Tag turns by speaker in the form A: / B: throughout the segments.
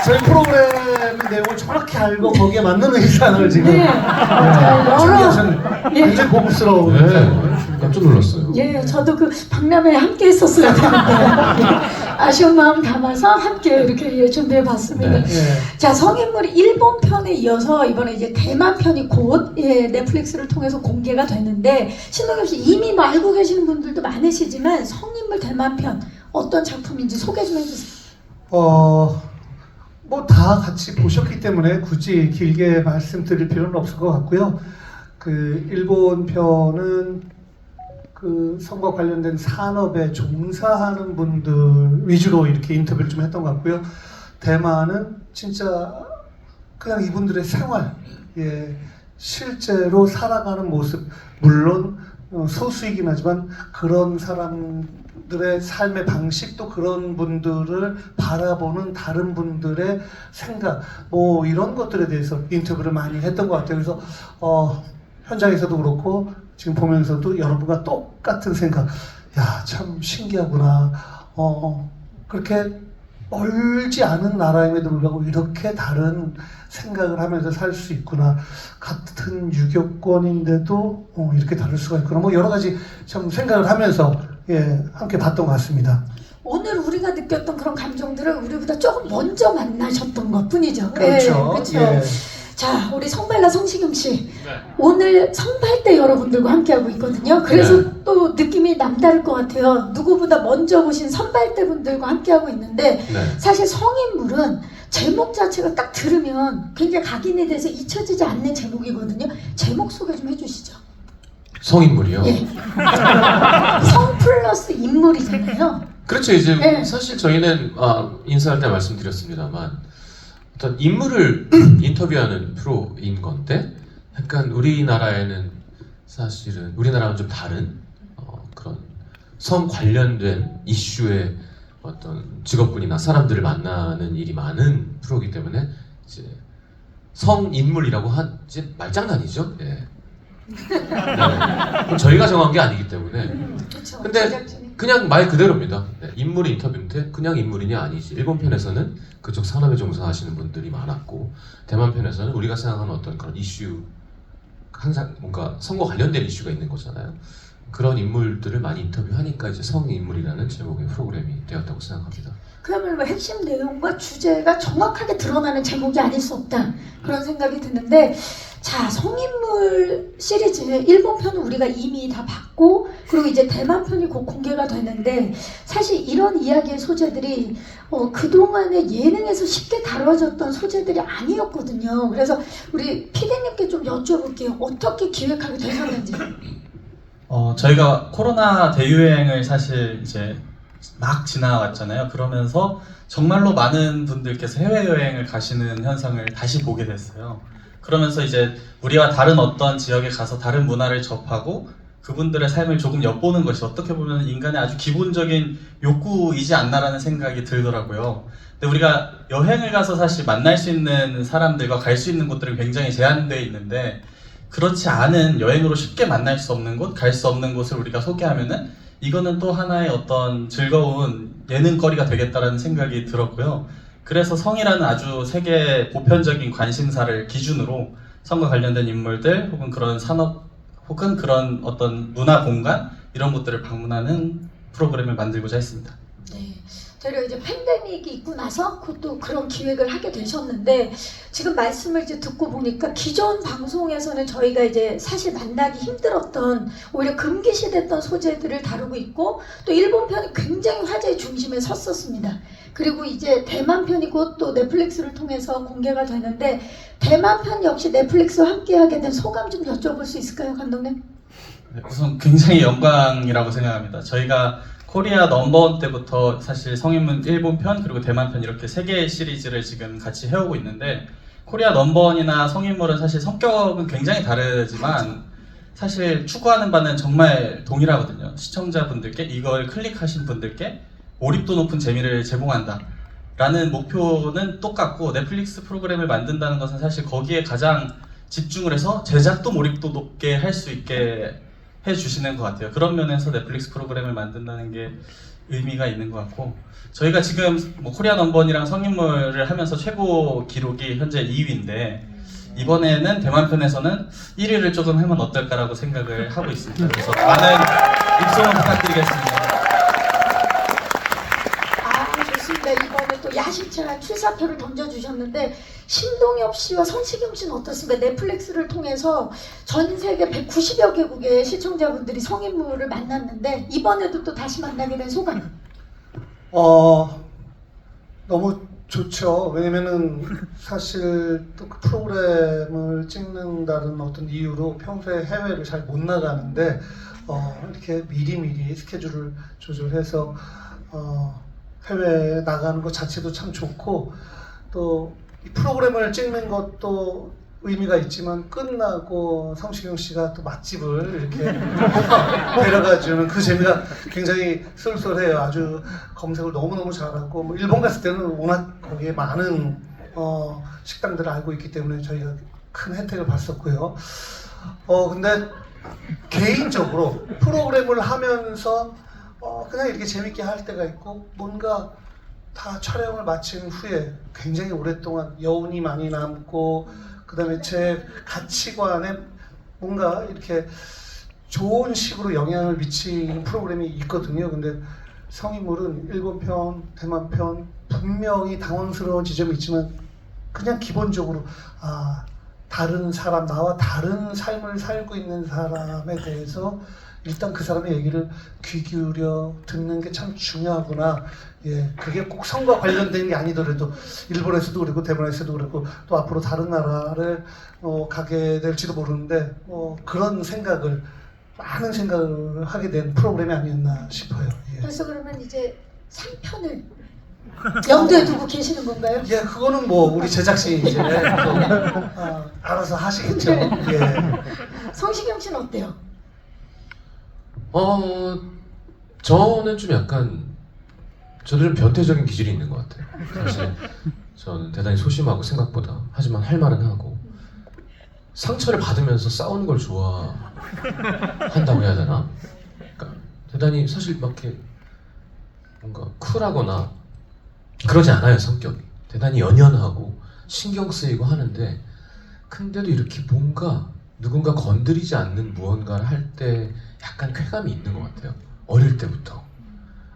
A: 저희 프로그램 내용을 정확히 알고 거기에 맞는 의상을 지금 준비하셨네요. 굉장히 고급스러운.
B: 네, 깜짝 놀랐어요.
C: 예, 저도 그 박람회에 함께 했었어야 되는데 아쉬운 마음 담아서 함께 이렇게 준비해봤습니다.
B: 네.
C: 자, 성인물이 일본 편에 이어서 이번에 이제 대만 편이 곧 넷플릭스를 통해서 공개가 됐는데, 신동엽 씨 이미 뭐 알고 계시는 분들도 많으시지만 성인물 대만 편 어떤 작품인지 소개 좀 해주세요.
A: 뭐 다 같이 보셨기 때문에 굳이 길게 말씀드릴 필요는 없을 것 같고요. 그 일본 편은 그 성과 관련된 산업에 종사하는 분들 위주로 이렇게 인터뷰를 좀 했던 것 같고요. 대만은 진짜 그냥 이분들의 생활, 실제로 살아가는 모습, 물론 소수이긴 하지만 그런 사람들의 삶의 방식도 그런 분들을 바라보는 다른 분들의 생각, 뭐 이런 것들에 대해서 인터뷰를 많이 했던 것 같아요. 그래서 현장에서도 그렇고 지금 보면서도 여러분과 똑같은 생각, 야, 참 신기하구나. 그렇게 멀지 않은 나라임에도 불구하고 이렇게 다른 생각을 하면서 살 수 있구나. 같은 유교권인데도 이렇게 다를 수가 있구나. 뭐 여러 가지 참 생각을 하면서 함께 봤던 것 같습니다.
C: 오늘 우리가 느꼈던 그런 감정들을 우리보다 조금 먼저 만나셨던 것 뿐이죠.
A: 그렇죠.
C: 그렇죠.
A: 예.
C: 자, 우리 성발라 성시경 씨,
B: 네.
C: 오늘 선발대 여러분들과 함께하고 있거든요. 그래서
B: 네.
C: 또 느낌이 남다를 것 같아요. 누구보다 먼저 보신 선발대 분들과 함께하고 있는데,
B: 네.
C: 사실 성인물은 제목 자체가 딱 들으면 굉장히 각인에 대해서 잊혀지지 않는 제목이거든요. 제목 소개 좀 해주시죠.
B: 성인물이요?
C: 예. 성 플러스 인물이잖아요.
B: 그렇죠. 이제
C: 네.
B: 사실 저희는 인사할 때 말씀드렸습니다만 어떤 인물을 인터뷰하는 프로인 건데, 약간 우리나라에는 사실은 우리나라와는 좀 다른 그런 성 관련된 이슈의 어떤 직업군이나 사람들을 만나는 일이 많은 프로이기 때문에 이제 성인물이라고 하지 말장난이죠. 예. 네. 그럼 저희가 정한 게 아니기 때문에.
C: 그렇죠.
B: 근데
C: 제작진이.
B: 그냥 말 그대로입니다. 네, 인물이 인터뷰인데 그냥 인물이냐 아니지. 일본 편에서는 그쪽 산업에 종사하시는 분들이 많았고, 대만 편에서는 우리가 생각하는 어떤 그런 이슈, 항상 뭔가 성과 관련된 이슈가 있는 거잖아요. 그런 인물들을 많이 인터뷰하니까 이제 성인물이라는 제목의 프로그램이 되었다고 생각합니다.
C: 그야말로 뭐 핵심 내용과 주제가 정확하게 드러나는 제목이 아닐 수 없다, 그런 생각이 드는데, 자, 성인물 시리즈 일본 편은 우리가 이미 다 봤고, 그리고 이제 대만 편이 곧 공개가 되는데, 사실 이런 이야기의 소재들이 그동안의 예능에서 쉽게 다뤄졌던 소재들이 아니었거든요. 그래서 우리 피디님께 좀 여쭤볼게요. 어떻게 기획하게 되셨는지.
D: 저희가 코로나 대유행을 사실 이제 막 지나왔잖아요. 그러면서 정말로 많은 분들께서 해외여행을 가시는 현상을 다시 보게 됐어요. 그러면서 이제 우리와 다른 어떤 지역에 가서 다른 문화를 접하고 그분들의 삶을 조금 엿보는 것이 어떻게 보면 인간의 아주 기본적인 욕구이지 않나라는 생각이 들더라고요. 근데 우리가 여행을 가서 사실 만날 수 있는 사람들과 갈 수 있는 곳들은 굉장히 제한되어 있는데, 그렇지 않은 여행으로 쉽게 만날 수 없는 곳, 갈 수 없는 곳을 우리가 소개하면은 이거는 또 하나의 어떤 즐거운 예능거리가 되겠다라는 생각이 들었고요. 그래서 성이라는 아주 세계 보편적인 관심사를 기준으로 성과 관련된 인물들 혹은 그런 산업 혹은 그런 어떤 문화 공간 이런 곳들을 방문하는 프로그램을 만들고자 했습니다.
C: 네, 저희가 이제 팬데믹이 있고 나서 또 그런 기획을 하게 되셨는데, 지금 말씀을 이제 듣고 보니까 기존 방송에서는 저희가 이제 사실 만나기 힘들었던, 오히려 금기시됐던 소재들을 다루고 있고, 또 일본 편이 굉장히 화제의 중심에 섰었습니다. 그리고 이제 대만 편이 곧 또 넷플릭스를 통해서 공개가 되는데, 대만 편 역시 넷플릭스와 함께하게 된 소감 좀 여쭤볼 수 있을까요, 감독님?
D: 네, 우선 굉장히 영광이라고 생각합니다. 저희가 코리아 넘버원 때부터 사실 성인문 일본 편 그리고 대만 편 이렇게 세 개의 시리즈를 지금 같이 해오고 있는데, 코리아 넘버원이나 성인물은 사실 성격은 굉장히 다르지만 사실 추구하는 바는 정말 동일하거든요. 시청자분들께, 이걸 클릭하신 분들께 몰입도 높은 재미를 제공한다 라는 목표는 똑같고, 넷플릭스 프로그램을 만든다는 것은 사실 거기에 가장 집중을 해서 제작도 몰입도 높게 할 수 있게 해주시는 것 같아요. 그런 면에서 넷플릭스 프로그램을 만든다는 게 의미가 있는 것 같고 저희가 지금 뭐 코리아 넘버원이랑 성인물을 하면서 최고 기록이 현재 2위인데 이번에는 대만 편에서는 1위를 조금 하면 어떨까라고 생각을 하고 있습니다. 그래서 많은 입소문 부탁드리겠습니다.
C: 아, 좋습니다. 이번에 또 야심찬 출사표를 던져주셨는데 신동엽 씨와 성시경 씨는 어떻습니까? 넷플릭스를 통해서 전 세계 190여 개국의 시청자분들이 성인물을 만났는데 이번에도 또 다시 만나게 된 소감.
A: 너무 좋죠. 왜냐면은 사실 또 그 프로그램을 찍는다는 어떤 이유로 평소에 해외를 잘 못 나가는데 이렇게 미리미리 스케줄을 조절해서 해외에 나가는 것 자체도 참 좋고 또 이 프로그램을 찍는 것도 의미가 있지만 끝나고 성시경 씨가 또 맛집을 이렇게 데려가주는 그 재미가 굉장히 쏠쏠해요. 아주 검색을 너무너무 잘하고 뭐 일본 갔을 때는 워낙 거기에 많은 식당들을 알고 있기 때문에 저희가 큰 혜택을 봤었고요. 근데 개인적으로 프로그램을 하면서 그냥 이렇게 재밌게 할 때가 있고 뭔가 다 촬영을 마친 후에 굉장히 오랫동안 여운이 많이 남고 그 다음에 제 가치관에 뭔가 이렇게 좋은 식으로 영향을 미치는 프로그램이 있거든요. 근데 성인물은 일본 편, 대만 편 분명히 당황스러운 지점이 있지만 그냥 기본적으로 다른 사람, 나와 다른 삶을 살고 있는 사람에 대해서 일단 그 사람의 얘기를 귀 기울여 듣는 게 참 중요하구나. 예, 그게 꼭 성과 관련된 게 아니더라도 일본에서도 그렇고 대만에서도 그렇고 또 앞으로 다른 나라를 가게 될지도 모르는데 그런 생각을 많은 생각을 하게 된 프로그램이 아니었나 싶어요. 예.
C: 그래서 그러면 이제 3편을 염두에 두고 계시는 건가요?
A: 예, 그거는 뭐 우리 제작진이 이제 또, 알아서 하시겠죠. 예.
C: 성시경 씨는 어때요?
B: 저는 좀 약간 저도 좀 변태적인 기질이 있는 것 같아요. 사실 저는 대단히 소심하고 생각보다 하지만 할 말은 하고 상처를 받으면서 싸우는 걸 좋아한다고 해야 되나? 그러니까 대단히 사실 막 이렇게 뭔가 쿨하거나 그러지 않아요. 성격이 대단히 연연하고 신경 쓰이고 하는데 근데도 이렇게 뭔가 누군가 건드리지 않는 무언가를 할 때 약간 쾌감이 있는 것 같아요. 어릴 때부터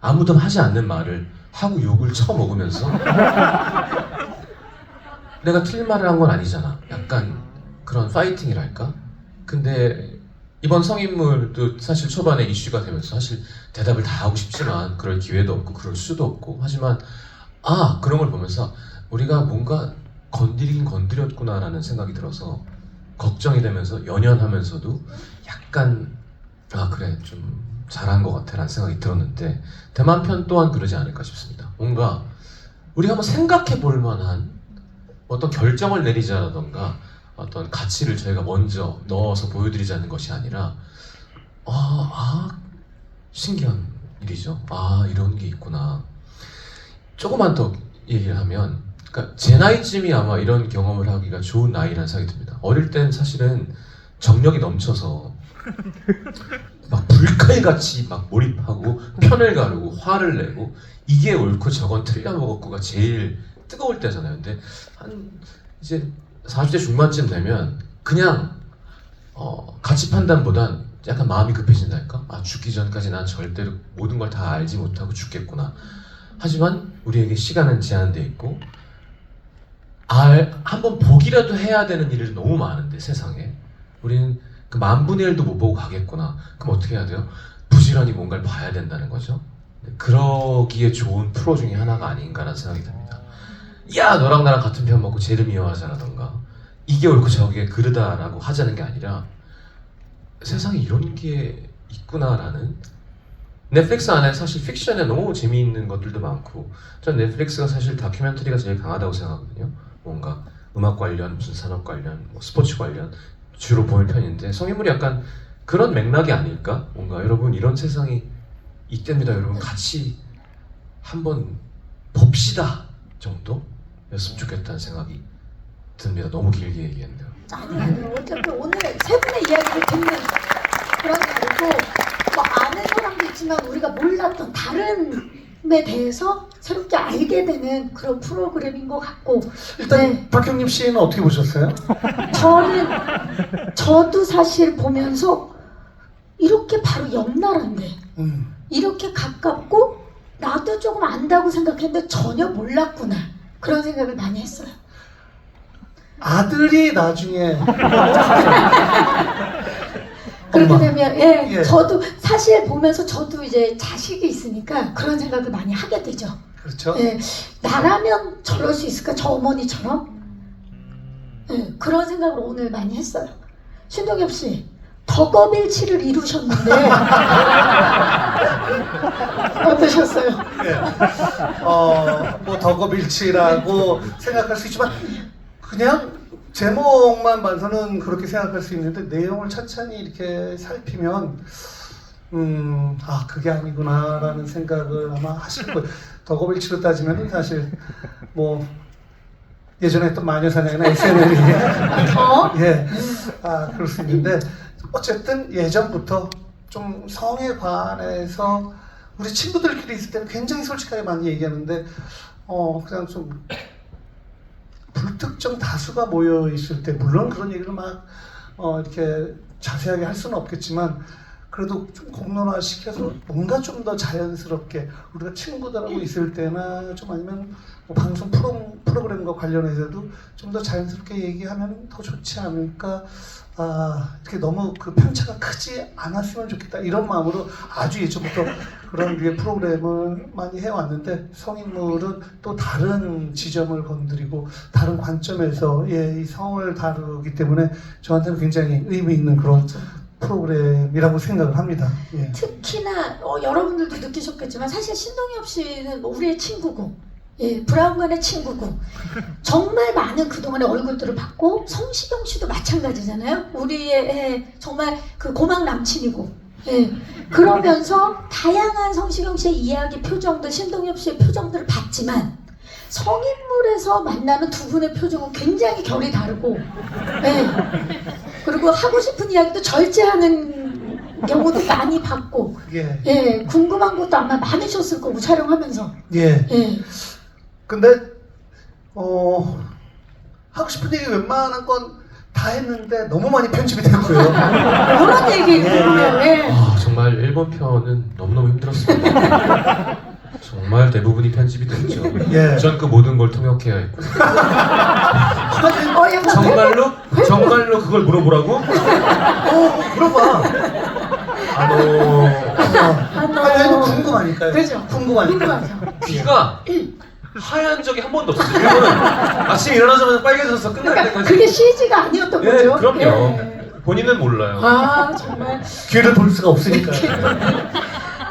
B: 아무도 하지 않는 말을 하고 욕을 쳐먹으면서 내가 틀린 말을 한 건 아니잖아. 약간 그런 파이팅이랄까? 근데 이번 성인물도 사실 초반에 이슈가 되면서 사실 대답을 다 하고 싶지만 그럴 기회도 없고 그럴 수도 없고 하지만 그런 걸 보면서 우리가 뭔가 건드리긴 건드렸구나라는 생각이 들어서 걱정이 되면서 연연하면서도 약간 그래 좀 잘한 것 같아 라는 생각이 들었는데 대만 편 또한 그러지 않을까 싶습니다. 뭔가 우리가 한번 생각해 볼 만한 어떤 결정을 내리자라던가 어떤 가치를 저희가 먼저 넣어서 보여드리자는 것이 아니라 신기한 일이죠. 이런 게 있구나. 조금만 더 얘기를 하면 그러니까 제 나이쯤이 아마 이런 경험을 하기가 좋은 나이라는 생각이 듭니다. 어릴 땐 사실은 정력이 넘쳐서 막 불칼같이 막 몰입하고 편을 가르고 화를 내고 이게 옳고 저건 틀려먹었고가 제일 뜨거울 때잖아요. 근데 한 이제 40대 중반쯤 되면 그냥 가치 판단보단 약간 마음이 급해진다니까. 죽기 전까지 난 절대로 모든 걸 다 알지 못하고 죽겠구나. 하지만 우리에게 시간은 제한돼 있고 한번 보기라도 해야 되는 일이 너무 많은데 세상에 우리는 그 10,000분의 1도 못 보고 가겠구나. 그럼 어떻게 해야 돼요? 부지런히 뭔가를 봐야 된다는 거죠. 그러기에 좋은 프로 중에 하나가 아닌가라는 생각이 듭니다. 야 너랑 나랑 같은 편 먹고 제르미여하자라던가 이게 옳고 저게 그르다라고 하자는 게 아니라 세상에 이런 게 있구나라는 넷플릭스 안에 사실 픽션에 너무 재미있는 것들도 많고 전 넷플릭스가 사실 다큐멘터리가 제일 강하다고 생각하거든요. 뭔가 음악 관련, 무슨 산업 관련, 뭐 스포츠 관련 주로 보는 편인데 성인물이 약간 그런 맥락이 아닐까? 뭔가 여러분 이런 세상이 있답니다. 여러분 같이 한번 봅시다 정도였으면 좋겠다는 생각이 듭니다. 너무 길게 얘기했네요.
C: 아니요. 어차피 오늘 세 분의 이야기를 듣는 그런 게 아니고 아는 사람도 있지만 우리가 몰랐던 다른에 대해서 새롭게 알게 되는 그런 프로그램인 것 같고
A: 일단
C: 네.
A: 박형림 씨는 어떻게 보셨어요?
C: 저도 사실 보면서 이렇게 바로 옆 나라인데 이렇게 가깝고 나도 조금 안다고 생각했는데 전혀 몰랐구나 그런 생각을 많이 했어요.
A: 아들이 나중에
C: 그렇게
A: 엄마.
C: 되면
A: 예.
C: 저도 사실 보면서 저도 이제 자식이 있으니까 그런 생각을 많이 하게 되죠.
A: 그렇죠?
C: 예, 나라면 저럴 수 있을까 저 어머니처럼 그런 생각을 오늘 많이 했어요. 신동엽 씨 덕업일치를 이루셨는데 어떠셨어요?
A: 뭐 덕업일치라고 생각할 수 있지만 그냥 제목만 봐서는 그렇게 생각할 수 있는데 내용을 천천히 이렇게 살피면 그게 아니구나라는 생각을 아마 하실 거예요. 덕업일치로 따지면 사실 뭐 예전에 했던 마녀사냥이나 SNL이 그럴 수 있는데 어쨌든 예전부터 좀 성에 관해서 우리 친구들끼리 있을 때는 굉장히 솔직하게 많이 얘기하는데 그냥 좀 불특정 다수가 모여 있을 때 물론 그런 얘기를 막 이렇게 자세하게 할 수는 없겠지만 그래도 좀 공론화 시켜서 뭔가 좀 더 자연스럽게 우리가 친구들하고 있을 때나 좀 아니면 뭐 방송 프로그램과 관련해서도 좀 더 자연스럽게 얘기하면 더 좋지 않을까. 이렇게 너무 그 편차가 크지 않았으면 좋겠다 이런 마음으로 아주 예전부터 그런 류의 프로그램을 많이 해왔는데 성인물은 또 다른 지점을 건드리고 다른 관점에서 이 성을 다루기 때문에 저한테는 굉장히 의미 있는 그런 프로그램이라고 생각을 합니다. 예.
C: 특히나 여러분들도 느끼셨겠지만 사실 신동엽 씨는 뭐 우리의 친구고 브라운관의 친구고 정말 많은 그동안의 얼굴들을 봤고 성시경 씨도 마찬가지잖아요. 우리의 정말 그 고막 남친이고 그러면서 다양한 성시경 씨의 이야기 표정들 신동엽 씨의 표정들을 봤지만 성인물에서 만나는 두 분의 표정은 굉장히 결이 다르고 그리고 하고 싶은 이야기도 절제하는 경우도 많이 봤고 궁금한 것도 아마 많으셨을 거고 촬영하면서
A: 근데 하고 싶은 얘기 웬만한 건 다 했는데 너무 많이 편집이 됐고요.
C: 그런 얘기군요.
B: 정말 일본 편은 너무너무 힘들었습니다. 정말 대부분이 편집이 됐죠. 전 그 모든 걸 통역해야 했고. 정말로 그걸 물어보라고?
A: 물어봐.
C: 너무
A: 궁금하니까요.
C: 그죠? 궁금하죠.
B: 귀가 하얀 적이 한 번도 없어요. 일본은 아침에 일어나자마자 빨개져서 끝날 때까지.
C: 그게 CG가 아니었던 거죠?
B: 그럼요. 본인은 몰라요.
C: 정말.
A: 귀를 볼 수가 없으니까요.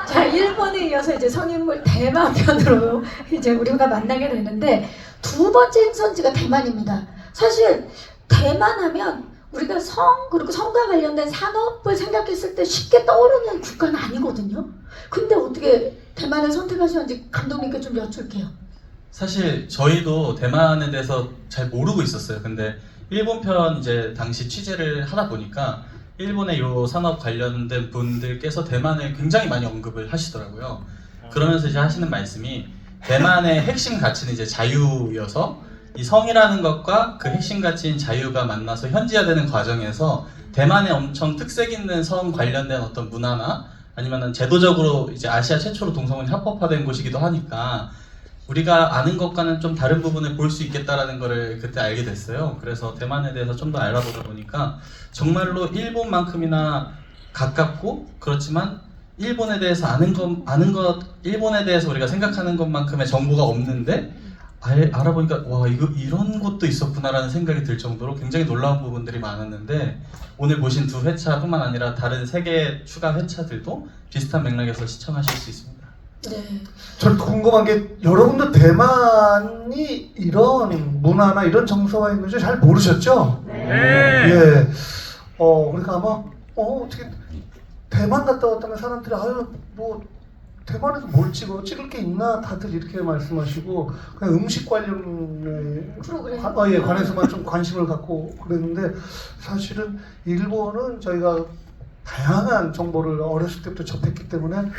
C: 자, 일본에 이어서 이제 성인물 대만 편으로 이제 우리가 만나게 되는데 두 번째 행선지가 대만입니다. 사실 대만 하면 우리가 성 그리고 성과 관련된 산업을 생각했을 때 쉽게 떠오르는 국가는 아니거든요. 근데 어떻게 대만을 선택하셨는지 감독님께 좀 여쭐게요.
D: 사실 저희도 대만에 대해서 잘 모르고 있었어요. 근데 일본 편 이제 당시 취재를 하다 보니까 일본의 요 산업 관련된 분들께서 대만을 굉장히 많이 언급을 하시더라고요. 그러면서 이제 하시는 말씀이 대만의 핵심 가치는 이제 자유여서 이 성이라는 것과 그 핵심 가치인 자유가 만나서 현지화되는 과정에서 대만의 엄청 특색 있는 성 관련된 어떤 문화나 아니면은 제도적으로 이제 아시아 최초로 동성혼이 합법화된 곳이기도 하니까 우리가 아는 것과는 좀 다른 부분을 볼 수 있겠다라는 거를 그때 알게 됐어요. 그래서 대만에 대해서 좀 더 알아보다 보니까 정말로 일본만큼이나 가깝고 그렇지만 일본에 대해서 일본에 대해서 우리가 생각하는 것만큼의 정보가 없는데 알아보니까 와 이런 것도 있었구나라는 생각이 들 정도로 굉장히 놀라운 부분들이 많았는데 오늘 보신 두 회차뿐만 아니라 다른 3개 추가 회차들도 비슷한 맥락에서 시청하실 수 있습니다.
A: 전 궁금한 게 여러분도 대만이 이런 문화나 이런 정서가 있는지 잘 모르셨죠? 그러니까 아마 어떻게 대만 갔다 왔다면 사람들이 뭐 대만에서 뭘 찍을 게 있나 다들 이렇게 말씀하시고 그냥 음식 관련에 관해서만 좀 관심을 갖고 그랬는데 사실은 일본은 저희가 다양한 정보를 어렸을 때부터 접했기 때문에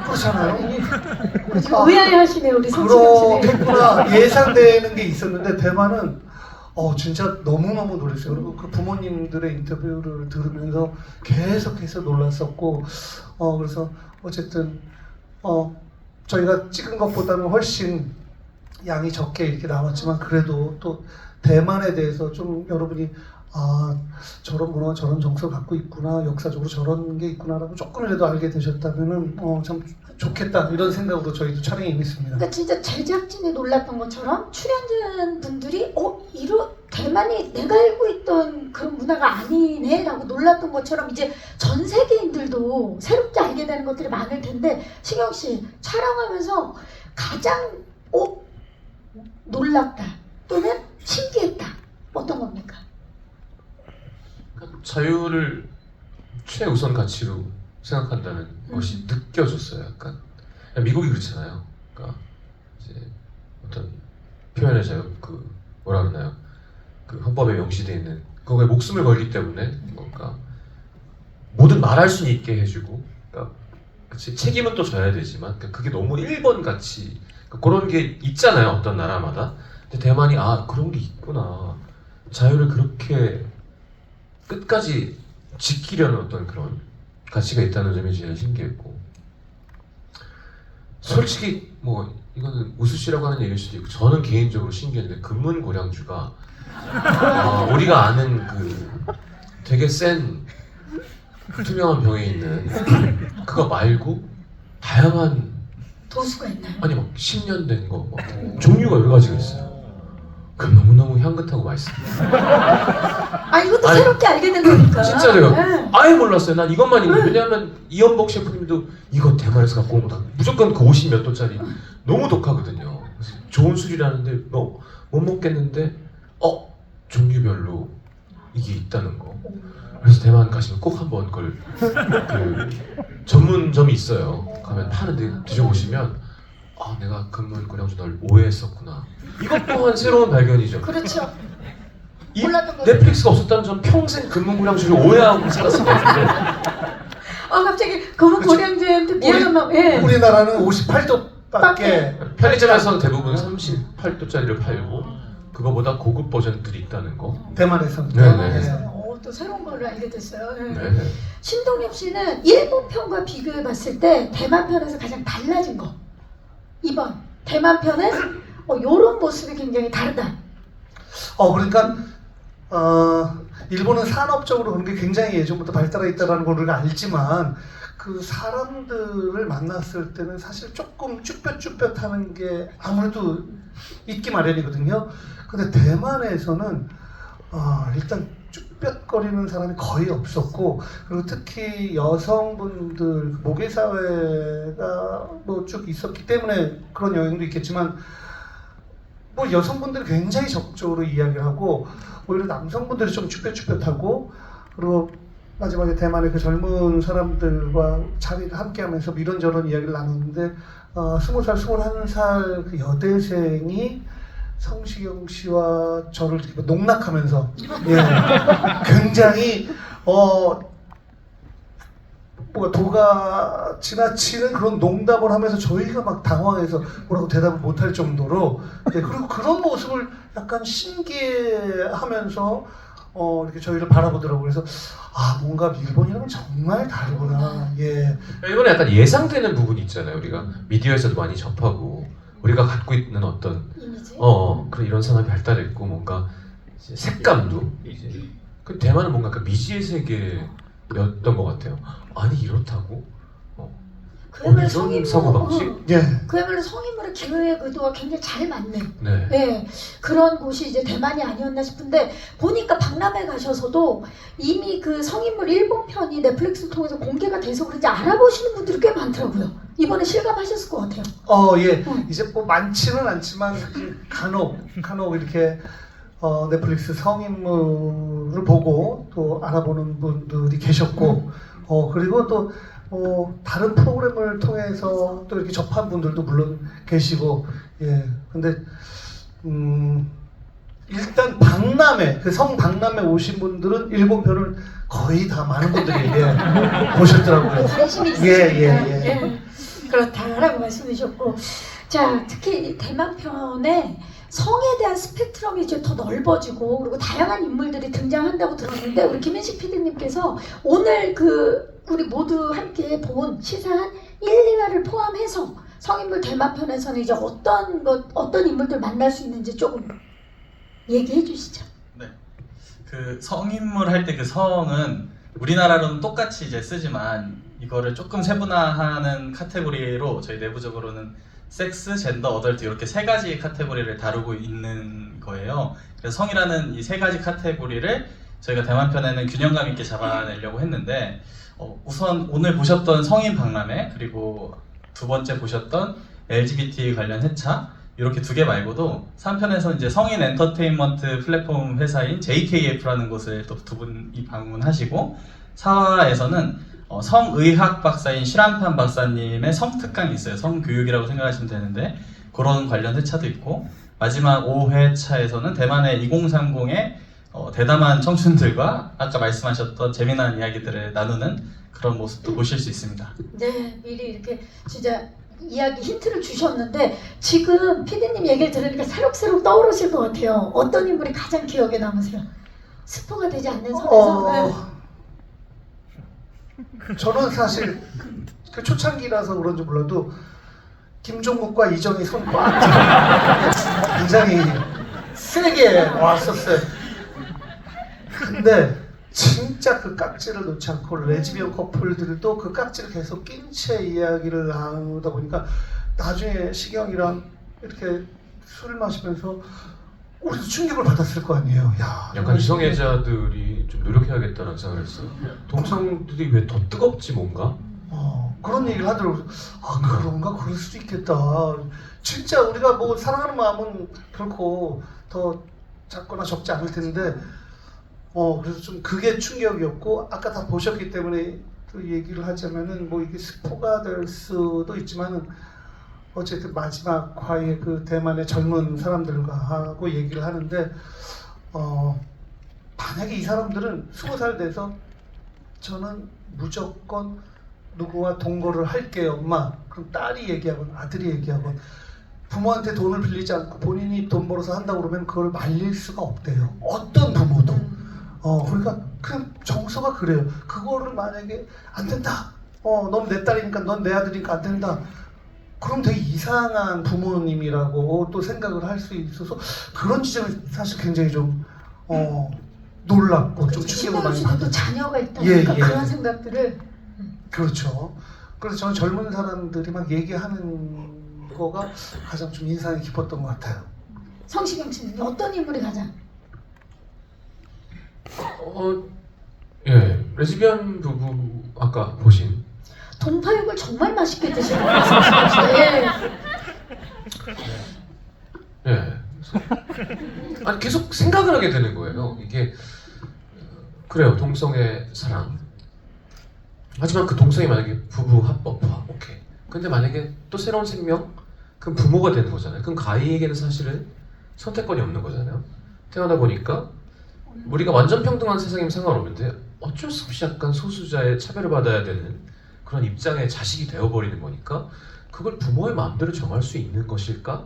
A: 그렇잖아요.
C: 의아해하시네요 우리 성시경 씨.
A: 그렇겠구나 예상되는 게 있었는데 대만은 진짜 너무너무 놀랐어요. 그리고 그 부모님들의 인터뷰를 들으면서 계속해서 놀랐었고 그래서 어쨌든 저희가 찍은 것보다는 훨씬 양이 적게 이렇게 나왔지만 그래도 또 대만에 대해서 좀 여러분이 저런 문화 저런 정서를 갖고 있구나 역사적으로 저런 게 있구나라고 조금이라도 알게 되셨다면은 참 좋겠다 이런 생각으로 저희도 촬영에 임했습니다.
C: 그러니까 진짜 제작진이 놀랐던 것처럼 출연진 분들이 대만이 내가 알고 있던 그런 문화가 아니네라고 놀랐던 것처럼 이제 전 세계인들도 새롭게 알게 되는 것들이 많을 텐데 시경 씨 촬영하면서 가장 놀랐다 또는 신기했다 어떤 겁니까?
B: 자유를 최우선 가치로 생각한다는 것이 느껴졌어요. 약간 미국이 그렇잖아요. 그러니까 이제 어떤 표현의 자유, 뭐라 그러나요? 그 헌법에 명시되어 있는 그거에 목숨을 걸기 때문에 뭔가 뭐든 말할 수 있게 해주고, 그러니까 그치, 책임은 또 져야 되지만 그게 너무 1번 같이 그런 게 있잖아요. 어떤 나라마다. 근데 대만이 그런 게 있구나. 자유를 그렇게 끝까지 지키려는 어떤 그런 가치가 있다는 점이 제일 신기했고, 솔직히 뭐 이거는 우수씨라고 하는 얘기일 수도 있고 저는 개인적으로 신기했는데 금문고량주가 우리가 아는 그 되게 센 투명한 병에 있는 그거 말고 다양한
C: 도수가 있나요?
B: 아니 막 10년 된 거 종류가 여러 가지가 있어요. 그럼 너무너무 향긋하고 맛있습니다.
C: 이것도 새롭게 알게 된 거니까.
B: 진짜로요.
C: 네.
B: 아예 몰랐어요. 난 이것만 있는 왜냐하면 이연복 셰프님도 이거 대만에서 갖고 온 거다. 무조건 그 50 몇 도짜리 너무 독하거든요. 그래서 좋은 술이라는데 못 먹겠는데 종류별로 이게 있다는 거. 그래서 대만 가시면 꼭 한번 그걸 그 전문점이 있어요. 가면 파는데 드셔보시면 내가 금문고량주 널 오해했었구나. 이것 또한 새로운 발견이죠.
C: 그렇죠.
B: 이
C: 몰랐던 거죠.
B: 넷플릭스가 없었다면 전 평생 금문고량주를 오해하고 살았을 것 같은데.
C: 갑자기 금문고량주한테 미안한 마음. 예.
A: 우리나라는 58도밖에
B: 편의점에서는 대부분 38도짜리를 팔고 그거보다 고급 버전들이 있다는 거.
A: 대만에서는
B: 네네.
C: 또 새로운 걸 알게 됐어요. 예.
B: 네.
C: 신동엽 씨는 일본 편과 비교해 봤을 때 대만 편에서 가장 달라진 거. 이번 대만 편은 요런 모습이 굉장히 다르다.
A: 그러니까 일본은 산업적으로 그런 게 굉장히 예전부터 발달해 있다는 걸 우리가 알지만 그 사람들을 만났을 때는 사실 조금 쭈뼛쭈뼛하는 게 아무래도 있기 마련이거든요. 근데 대만에서는 일단 쭈뼛거리는 사람이 거의 없었고, 그리고 특히 여성분들 모계 사회가 뭐 쭉 있었기 때문에 그런 영향도 있겠지만 뭐 여성분들이 굉장히 적극적으로 이야기를 하고 오히려 남성분들이 좀 쭈뼛쭈뼛하고, 그리고 마지막에 대만의 그 젊은 사람들과 자리를 함께하면서 이런저런 이야기를 나눴는데 20살, 21살 그 여대생이 성시경 씨와 저를 이렇게 농락하면서 굉장히 뭐가 도가 지나치는 그런 농담을 하면서 저희가 막 당황해서 뭐라고 대답을 못할 정도로 그리고 그런 모습을 약간 신기해하면서 이렇게 저희를 바라보더라고요. 그래서 뭔가 일본이랑은 정말 다르구나.
B: 일본에 약간 예상되는 부분이 있잖아요. 우리가 미디어에서도 많이 접하고 우리가 갖고 있는 어떤
C: 이미지?
B: 그런 이런 산업이 발달했고 뭔가 이제 색감도 이제 그 대만은 뭔가 그 미지의 세계였던 것 같아요. 아니 이렇다고?
C: 그야말로
B: 이런 사고방식?
C: 그야말로 성인물의 기획 의도가 굉장히 잘 맞는
B: 네.
C: 그런 곳이 이제 대만이 아니었나 싶은데, 보니까 박람회 가셔서도 이미 그 성인물 일본 편이 넷플릭스를 통해서 공개가 돼서 그런지 알아보시는 분들이 꽤 많더라고요. 이번에 실감하셨을 것 같아요.
A: 이제 뭐 많지는 않지만 간혹 이렇게 넷플릭스 성인물을 보고 또 알아보는 분들이 계셨고, 그리고 또 다른 프로그램을 통해서 또 이렇게 접한 분들도 물론 계시고, 근데 일단 박람회, 그 성 박람회 오신 분들은 일본 편을 거의 다 많은 분들이 보셨더라고요.
C: 관심이 있으시니까 예. 그렇다라고 말씀해 주셨고, 자 특히 이 대만 편에 성에 대한 스펙트럼이 이제 더 넓어지고 그리고 다양한 인물들이 등장한다고 들었는데 우리 김인식 PD님께서 오늘 그 우리 모두 함께 본 시사한 1, 2화를 포함해서 성인물 대만 편에서는 이제 어떤 인물들 만날 수 있는지 조금 얘기해 주시죠.
D: 네. 그 성인물 할 때 그 성은 우리나라로는 똑같이 이제 쓰지만 이거를 조금 세분화하는 카테고리로 저희 내부적으로는 섹스, 젠더, 어덜트 이렇게 세 가지 카테고리를 다루고 있는 거예요. 그래서 성이라는 이 세 가지 카테고리를 저희가 대만 편에는 균형감 있게 잡아내려고 했는데 우선 오늘 보셨던 성인 박람회 그리고 두 번째 보셨던 LGBT 관련 회차 이렇게 두 개 말고도 3편에서는 이제 성인 엔터테인먼트 플랫폼 회사인 JKF라는 곳을 또 두 분이 방문하시고 4화에서는 성의학 박사인 실한판 박사님의 성특강이 있어요. 성교육이라고 생각하시면 되는데 그런 관련 회차도 있고 마지막 5회차에서는 대만의 2030의 대담한 청춘들과 아까 말씀하셨던 재미난 이야기들을 나누는 그런 모습도 보실 수 있습니다.
C: 네, 미리 이렇게 진짜 이야기 힌트를 주셨는데 지금 PD님 얘기를 들으니까 새록새록 떠오르실 것 같아요. 어떤 인물이 가장 기억에 남으세요? 스포가 되지 않는 선에서.
A: 저는 사실 그 초창기라서 그런지 몰라도 김종국과 이정희 손과 굉장히 세게 왔었어요. 근데 진짜 그 깍지를 놓지 않고 레즈비언 커플들도 그 깍지를 계속 낀 채 이야기를 하다 보니까 나중에 시경이랑 이렇게 술을 마시면서 우리도 충격을 받았을 거 아니에요. 야,
B: 약간 이성애자들이 좀 노력해야겠다는 생각을 했어요. 동성들이 왜 더 뜨겁지 뭔가?
A: 그런 얘기를 하더라고요. 아 그런가? 그럴 수도 있겠다. 진짜 우리가 뭐 사랑하는 마음은 결코 더 작거나 적지 않을 텐데 그래서 좀 그게 충격이었고 아까 다 보셨기 때문에 또 얘기를 하자면은 뭐 이게 스포가 될 수도 있지만은 어쨌든 마지막 화에 그 대만의 젊은 사람들과 하고 얘기를 하는데 만약에 이 사람들은 20살 돼서 저는 무조건 누구와 동거를 할게요 엄마. 그럼 딸이 얘기하건 아들이 얘기하건 부모한테 돈을 빌리지 않고 본인이 돈 벌어서 한다고 그러면 그걸 말릴 수가 없대요. 어떤 부모도. 그러니까 그냥 정서가 그래요. 그거를 만약에 안 된다. 넌 내 딸이니까 넌 내 아들이니까 안 된다. 그럼 되게 이상한 부모님이라고 또 생각을 할 수 있어서 그런 지점이 사실 굉장히 좀 놀랍고 좀 충격을 많이
C: 받고 또 자녀가 있다니까 그런 생각들을
A: 그렇죠. 그래서 저는 젊은 사람들이 막 얘기하는 거가 가장 좀 인상이 깊었던 것 같아요.
C: 성시경 씨는 어떤 인물이 가장?
B: 예, 레즈비언 부부 아까 보신
C: 동파육을 정말 맛있게 드시는 것 같아요.
B: 예. 아니 계속 생각을 하게 되는 거예요. 이게 그래요. 동성의 사랑. 하지만 그 동성이 만약에 부부 합법화, 오케이. 근데 만약에 또 새로운 생명, 그럼 부모가 되는 거잖아요. 그럼 가이에게는 사실은 선택권이 없는 거잖아요. 태어나 보니까 우리가 완전 평등한 세상이면 상관없는데 어쩔 수 없이 약간 소수자의 차별을 받아야 되는 그런 입장의 자식이 되어버리는 거니까 그걸 부모의 마음대로 정할 수 있는 것일까?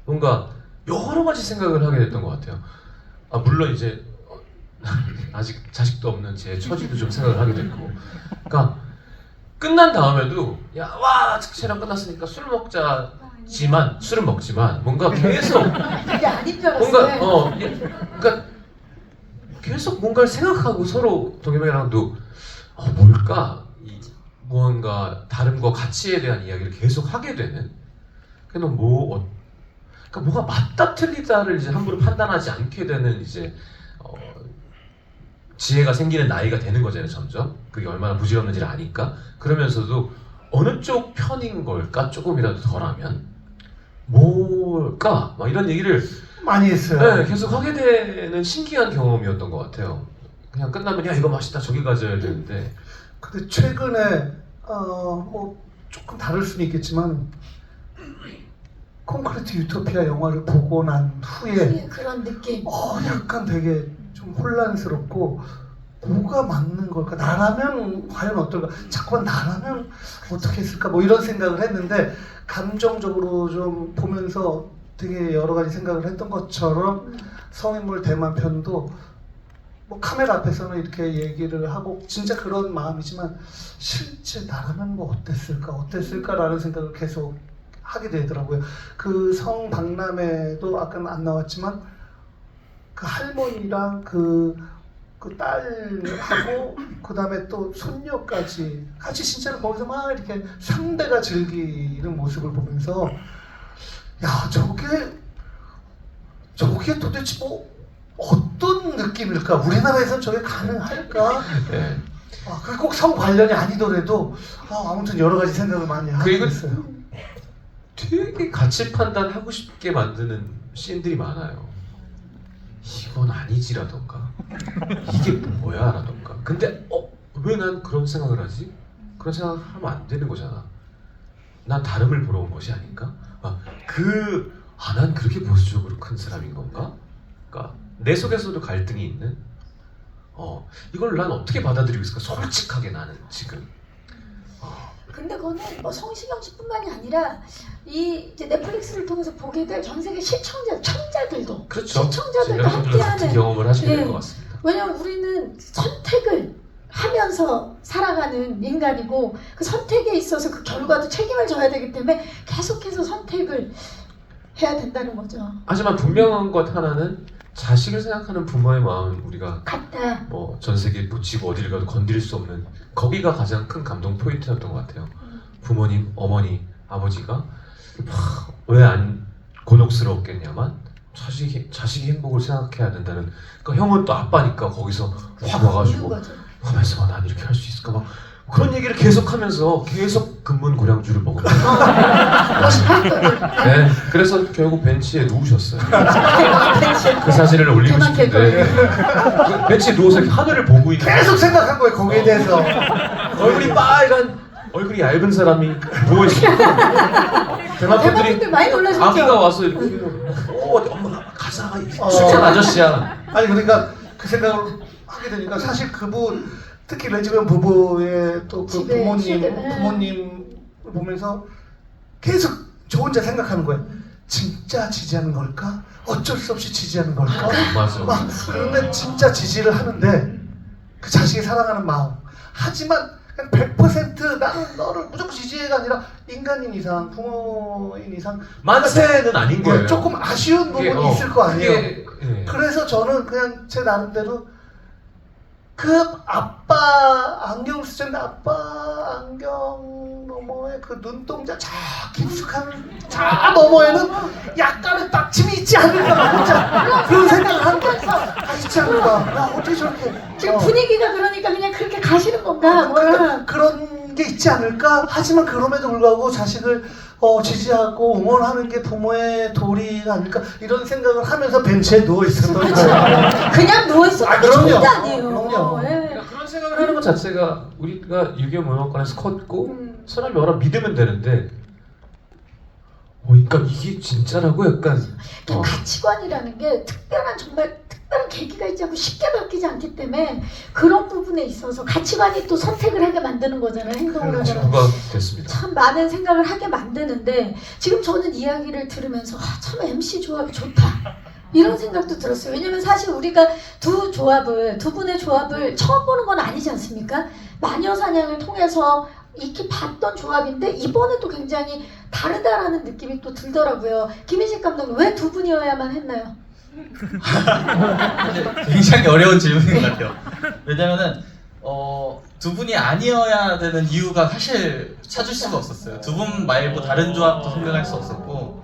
B: 뭔가 여러 가지 생각을 하게 됐던 것 같아요. 물론 이제 아직 자식도 없는 제 처지도 좀 생각을 하게 됐고, 그러니까 끝난 다음에도 와 쟤랑 끝났으니까 술 먹자지만 술은 먹지만 뭔가 계속
C: 그게 아닌 줄 알았어요.
B: 뭔가 그러니까 계속 뭔가를 생각하고 서로 동해명이랑도 뭘까 무언가 다름과 가치에 대한 이야기를 계속 하게 되는. 그래서 그러니까 뭐가 맞다 틀리다를 이제 함부로 판단하지 않게 되는 이제 지혜가 생기는 나이가 되는 거잖아요. 점점 그게 얼마나 부질없는지를 아니까. 그러면서도 어느 쪽 편인 걸까 조금이라도 덜하면 뭘까 막 이런 얘기를
A: 많이 했어요.
B: 네, 계속 하게 되는 신기한 경험이었던 것 같아요. 그냥 끝나면 이거 맛있다 저기 가져야 되는데.
A: 근데 최근에 뭐 조금 다를 수는 있겠지만 콘크리트 유토피아 영화를 보고 난 후에
C: 그런 느낌.
A: 약간 되게 좀 혼란스럽고 뭐가 맞는 걸까? 나라면 과연 어떨까? 자꾸만 나라면 어떻게 했을까? 뭐 이런 생각을 했는데 감정적으로 좀 보면서 되게 여러 가지 생각을 했던 것처럼 성인물 대만 편도 뭐 카메라 앞에서는 이렇게 얘기를 하고 진짜 그런 마음이지만 실제 나라면 뭐 어땠을까라는 생각을 계속 하게 되더라고요. 그 성박람회도 아까 안 나왔지만 그 할머니랑 그 딸하고 그 다음에 또 손녀까지 같이 진짜로 거기서 막 이렇게 상대가 즐기는 모습을 보면서 야 저게 도대체 뭐 어떤 느낌일까? 우리나라에선 저게 가능할까?
B: 네.
A: 그게 꼭 성 관련이 아니더라도 아무튼 여러 가지 생각을 많이 하고
B: 그리고
A: 있어요.
B: 되게 가치 판단하고 싶게 만드는 씬들이 많아요. 이건 아니지라던가 이게 뭐야라던가. 근데 왜 난 그런 생각을 하지? 그런 생각을 하면 안 되는 거잖아. 난 다름을 보러 온 것이 아닌가? 난 그렇게 보수적으로 큰 사람인 건가? 그러니까 내 속에서도 갈등이 있는. 이걸 난 어떻게 받아들이고 있을까? 솔직하게 나는 지금.
C: 근데 그거는 뭐 성시경 씨뿐만이 아니라 이제 넷플릭스를 통해서 보게 될 전 세계 청자들도
B: 그렇죠.
C: 시청자들도
B: 여러분들도 같은
C: 함께하는.
B: 경험을 하시게 될
C: 예.
B: 것 같습니다.
C: 왜냐면 우리는 선택을 하면서 살아가는 인간이고 그 선택에 있어서 그 결과도 책임을 져야 되기 때문에 계속해서 선택을 해야 된다는 거죠.
B: 하지만 분명한 것 하나는 자식을 생각하는 부모의 마음은 우리가
C: 같다.
B: 뭐 전 세계에 묻히고 어디를 가도 건드릴 수 없는 거기가 가장 큰 감동 포인트였던 것 같아요. 부모님, 어머니, 아버지가 왜 안 곤혹스러웠겠냐만 자식이 행복을 생각해야 된다는. 그러니까 형은 또 아빠니까 거기서 확 와가지고 하면서 난 이렇게 할 수 있을까 막 그런 얘기를 계속하면서 계속 근문고량주를 먹으면서 네, 그래서 결국 벤치에 누우셨어요. 그 사진을 올리고 싶은데 그 벤치에 누워서 이렇게 하늘을 보고 있는
A: 계속 생각한 거예요 거기에 대해서.
B: 얼굴이 빨간 얼굴이 얇은 사람이 누워있어요. 대만
C: 대만
B: 분들이
C: 분들 많이 놀라셨죠?
B: 아기가 와서 이렇게 엄마가 가사가 숙연 아저씨야.
A: 아니 그러니까 그 생각을 하게 되니까 사실 그분 특히 레즈비언 부부의 또 그
C: 집에
A: 부모님 보면서 계속 저 혼자 생각하는 거예요. 진짜 지지하는 걸까? 어쩔 수 없이 지지하는 걸까?
B: 맞아.
A: 그런데 진짜 지지를 하는데 그 자식이 사랑하는 마음. 하지만 그냥 100% 나는 너를 무조건 지지해가 아니라 인간인 이상, 부모인 이상
B: 만세는 아닌 거예요.
A: 조금 아쉬운 부분이 있을 거 아니에요.
B: 예.
A: 그래서 저는 그냥 제 나름대로 그 아빠 안경 쓰는데 아빠 안경 너머에 그 눈동자 저 깊숙한 저 너머에는 약간의 빡침이 있지 않을까 진짜 그런 생각을 하는 거야. 있지 않을까. 어떻게 저렇게
C: 지금 분위기가 그러니까 그냥 그렇게 가시는 건가?
A: 그러니까 그런 게 있지 않을까. 하지만 그럼에도 불구하고 자식을 지지하고 응원하는 게 부모의 도리가 아닐까 이런 생각을 하면서 벤치에 누워 있었던 거예요.
C: 그냥 누워있어도
A: 그럼요.
C: 절대 아니에요.
A: 그럼요.
C: 예.
B: 그러니까 그런 생각을 하는 것 자체가 우리가 6.25 문화권에서 컸고 사람이 알아 믿으면 되는데 그러니까 이게 진짜라고 약간
C: 가치관이라는 게 정말 특별한 계기가 있지 않고 쉽게 바뀌지 않기 때문에 그런 부분에 있어서 가치관이 또 선택을 하게 만드는 거잖아요. 행동을
A: 그렇죠.
C: 하잖아요.
B: 부가 됐습니다.
C: 참 많은 생각을 하게 만드는데 지금 저는 이야기를 들으면서 참 MC 조합이 좋다 이런 생각도 들었어요. 왜냐면 사실 우리가 두 분의 조합을 처음 보는 건 아니지 않습니까? 마녀사냥을 통해서 익히 봤던 조합인데 이번에도 굉장히 다르다라는 느낌이 또 들더라고요. 김인식 감독님 왜 두 분이어야만 했나요?
D: 굉장히 어려운 질문인 것 같아요. 왜냐면은 두 분이 아니어야 되는 이유가 사실 찾을 수가 없었어요. 두 분 말고 다른 조합도 생각할 수 없었고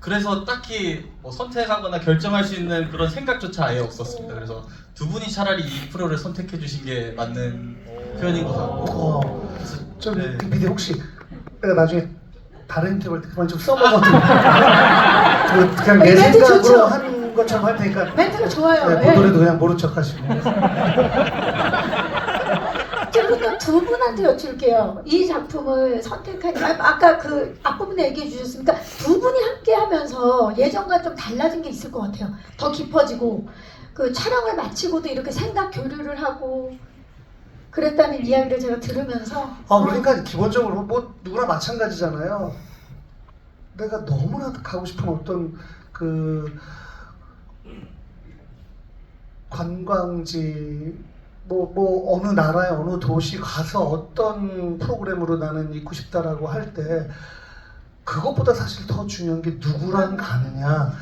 D: 그래서 딱히 뭐 선택하거나 결정할 수 있는 그런 생각조차 아예 없었습니다. 그래서 두 분이 차라리 이 프로를 선택해 주신 게 맞는 표현인 것 같고
A: 좀
D: 네.
A: 비디 혹시 내가 나중에 다른 인터뷰 할 때 그만 좀 써먹어도 그냥 내
C: 멘트
A: 생각으로
C: 좋죠?
A: 하는 것처럼 할 테니까
C: 멘트가 좋아요.
A: 네, 보더라도 그냥 모른 척 하시고.
C: 좀 이제부터 두 분한테 여쭐게요. 이 작품을 선택한 아까 그 앞부분에 얘기해 주셨으니까 두 분이 함께 하면서 예전과 좀 달라진 게 있을 것 같아요. 더 깊어지고 그 촬영을 마치고도 이렇게 생각 교류를 하고 그랬다는 이야기를 제가 들으면서
A: 그러니까 기본적으로 뭐 누구나 마찬가지잖아요. 내가 너무나 가고 싶은 어떤 그 관광지 뭐 어느 나라의 어느 도시 가서 어떤 프로그램으로 나는 있고 싶다라고 할 때 그것보다 사실 더 중요한 게 누구랑 가느냐.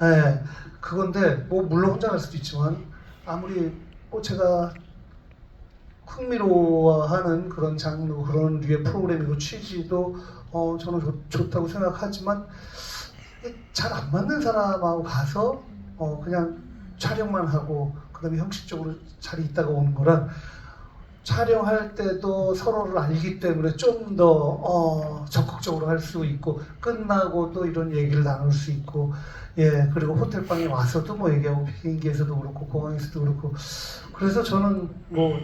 A: 예, 그건데 뭐 물론 혼자 갈 수도 있지만 아무리 뭐 제가 흥미로워하는 그런 장르 그런 류의 프로그램이고 취지도 저는 좋다고 생각하지만 잘 안 맞는 사람하고 가서 그냥 촬영만 하고 그다음에 형식적으로 자리 있다가 오는 거랑 촬영할 때도 서로를 알기 때문에 좀 더 적극적으로 할 수 있고 끝나고도 이런 얘기를 나눌 수 있고 예 그리고 호텔방에 와서도 뭐 얘기하고 비행기에서도 그렇고 공항에서도 그렇고 그래서 저는 뭐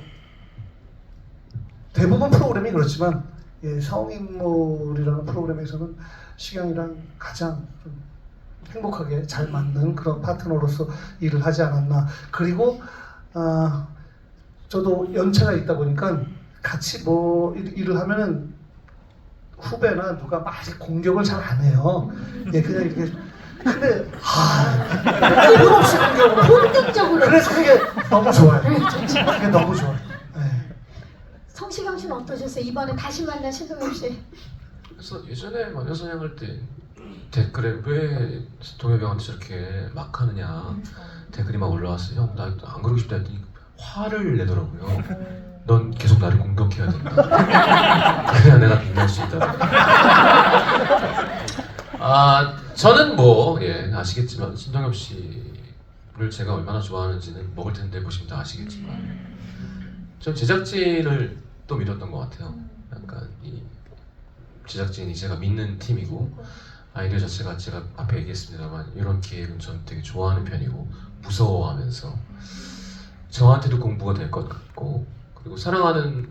A: 대부분 프로그램이 그렇지만 예, 성인물이라는 프로그램에서는 시경이랑 가장 좀 행복하게 잘 맞는 그런 파트너로서 일을 하지 않았나. 그리고 저도 연차가 있다 보니까 같이 뭐 일을 하면은 후배나 누가 막 공격을 잘 안 해요. 예, 그냥 이렇게 근데 이유 없이 공격을
C: 본능적으로
A: 그래서 그게 너무 좋아요.
C: 네, 좋죠.
A: 그게 너무 좋아요. 예.
C: 성시경 씨는 어떠셨어요? 이번에 다시 만난 신동엽 씨.
B: 그래서 예전에 마녀사냥할 때 댓글에 왜 동엽이한테 저렇게 막 하느냐 댓글이 막 올라왔어요. 형 나 안 그러고 싶다 했더니 화를 내더라고요. 넌 계속 나를 공격해야 된다. 그래야 내가 빛날 수 있다. 저는 뭐 아시겠지만 신동엽 씨를 제가 얼마나 좋아하는지는 먹을 텐데 보시면 다 아시겠지만 전 제작진을 또 믿었던 것 같아요. 약간 이 제작진이 제가 믿는 팀이고 아이디어 자체가 제가 앞에 얘기했습니다만 이런 기획은 전 되게 좋아하는 편이고 무서워하면서 저한테도 공부가 될 것 같고 그리고 사랑하는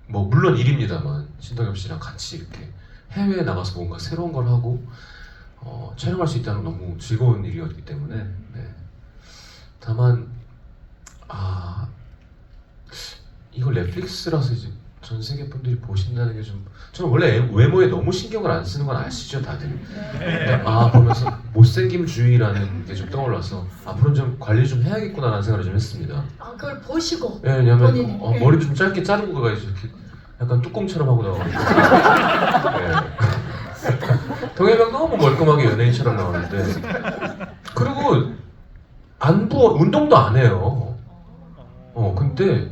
B: 뭐 물론 일입니다만 신동엽 씨랑 같이 이렇게 해외에 나가서 뭔가 새로운 걸 하고 촬영할 수 있다는 건 너무 즐거운 일이었기 때문에 네. 다만 이걸 넷플릭스라서 이제 전 세계 분들이 보신다는 게 좀 저는 원래 외모에 너무 신경을 안 쓰는 건 아시죠 다들? 네. 보면서 못생김주의라는 게 좀 떠올라서 앞으로는 좀 관리 좀 해야겠구나라는 생각을 좀 했습니다.
C: 그걸 보시고
B: 네, 왜냐면
C: 본인이,
B: 머리 좀 짧게 자르고 가야지 이렇게 약간 뚜껑처럼 하고 나와가지고 네. 동해병 너무 멀끔하게 연예인처럼 나오는데 그리고 안 부어 운동도 안 해요. 근데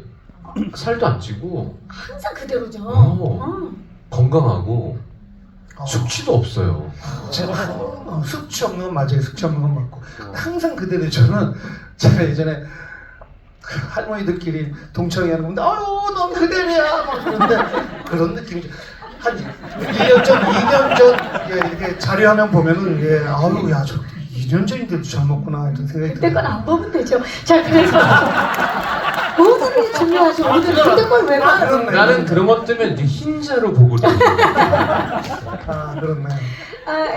B: 살도 안 찌고
C: 항상 그대로죠.
B: 건강하고 숙취도 없어요.
A: 제가 숙취 없는 건 맞아요. 숙취 없는 건 맞고 항상 그대로 저는 제가 예전에 그 할머니들끼리 동창회 하는 건데 아유 넌 그대로야 막 그런데 그런 느낌이죠. 한 1년 전, 2년 전 이렇게 자료화면 보면은 아유 야 저 2년 전인데도 잘 먹구나 이런 생각이
C: 그때
A: 들어요.
C: 건 안 보면 되죠. 자 그래서 모든 게 중요하죠. 오늘 그때 걸 왜 봐?
A: 그렇네.
B: 나는 그런 것 때문에 이제 흰자로 보고
A: 그렇네.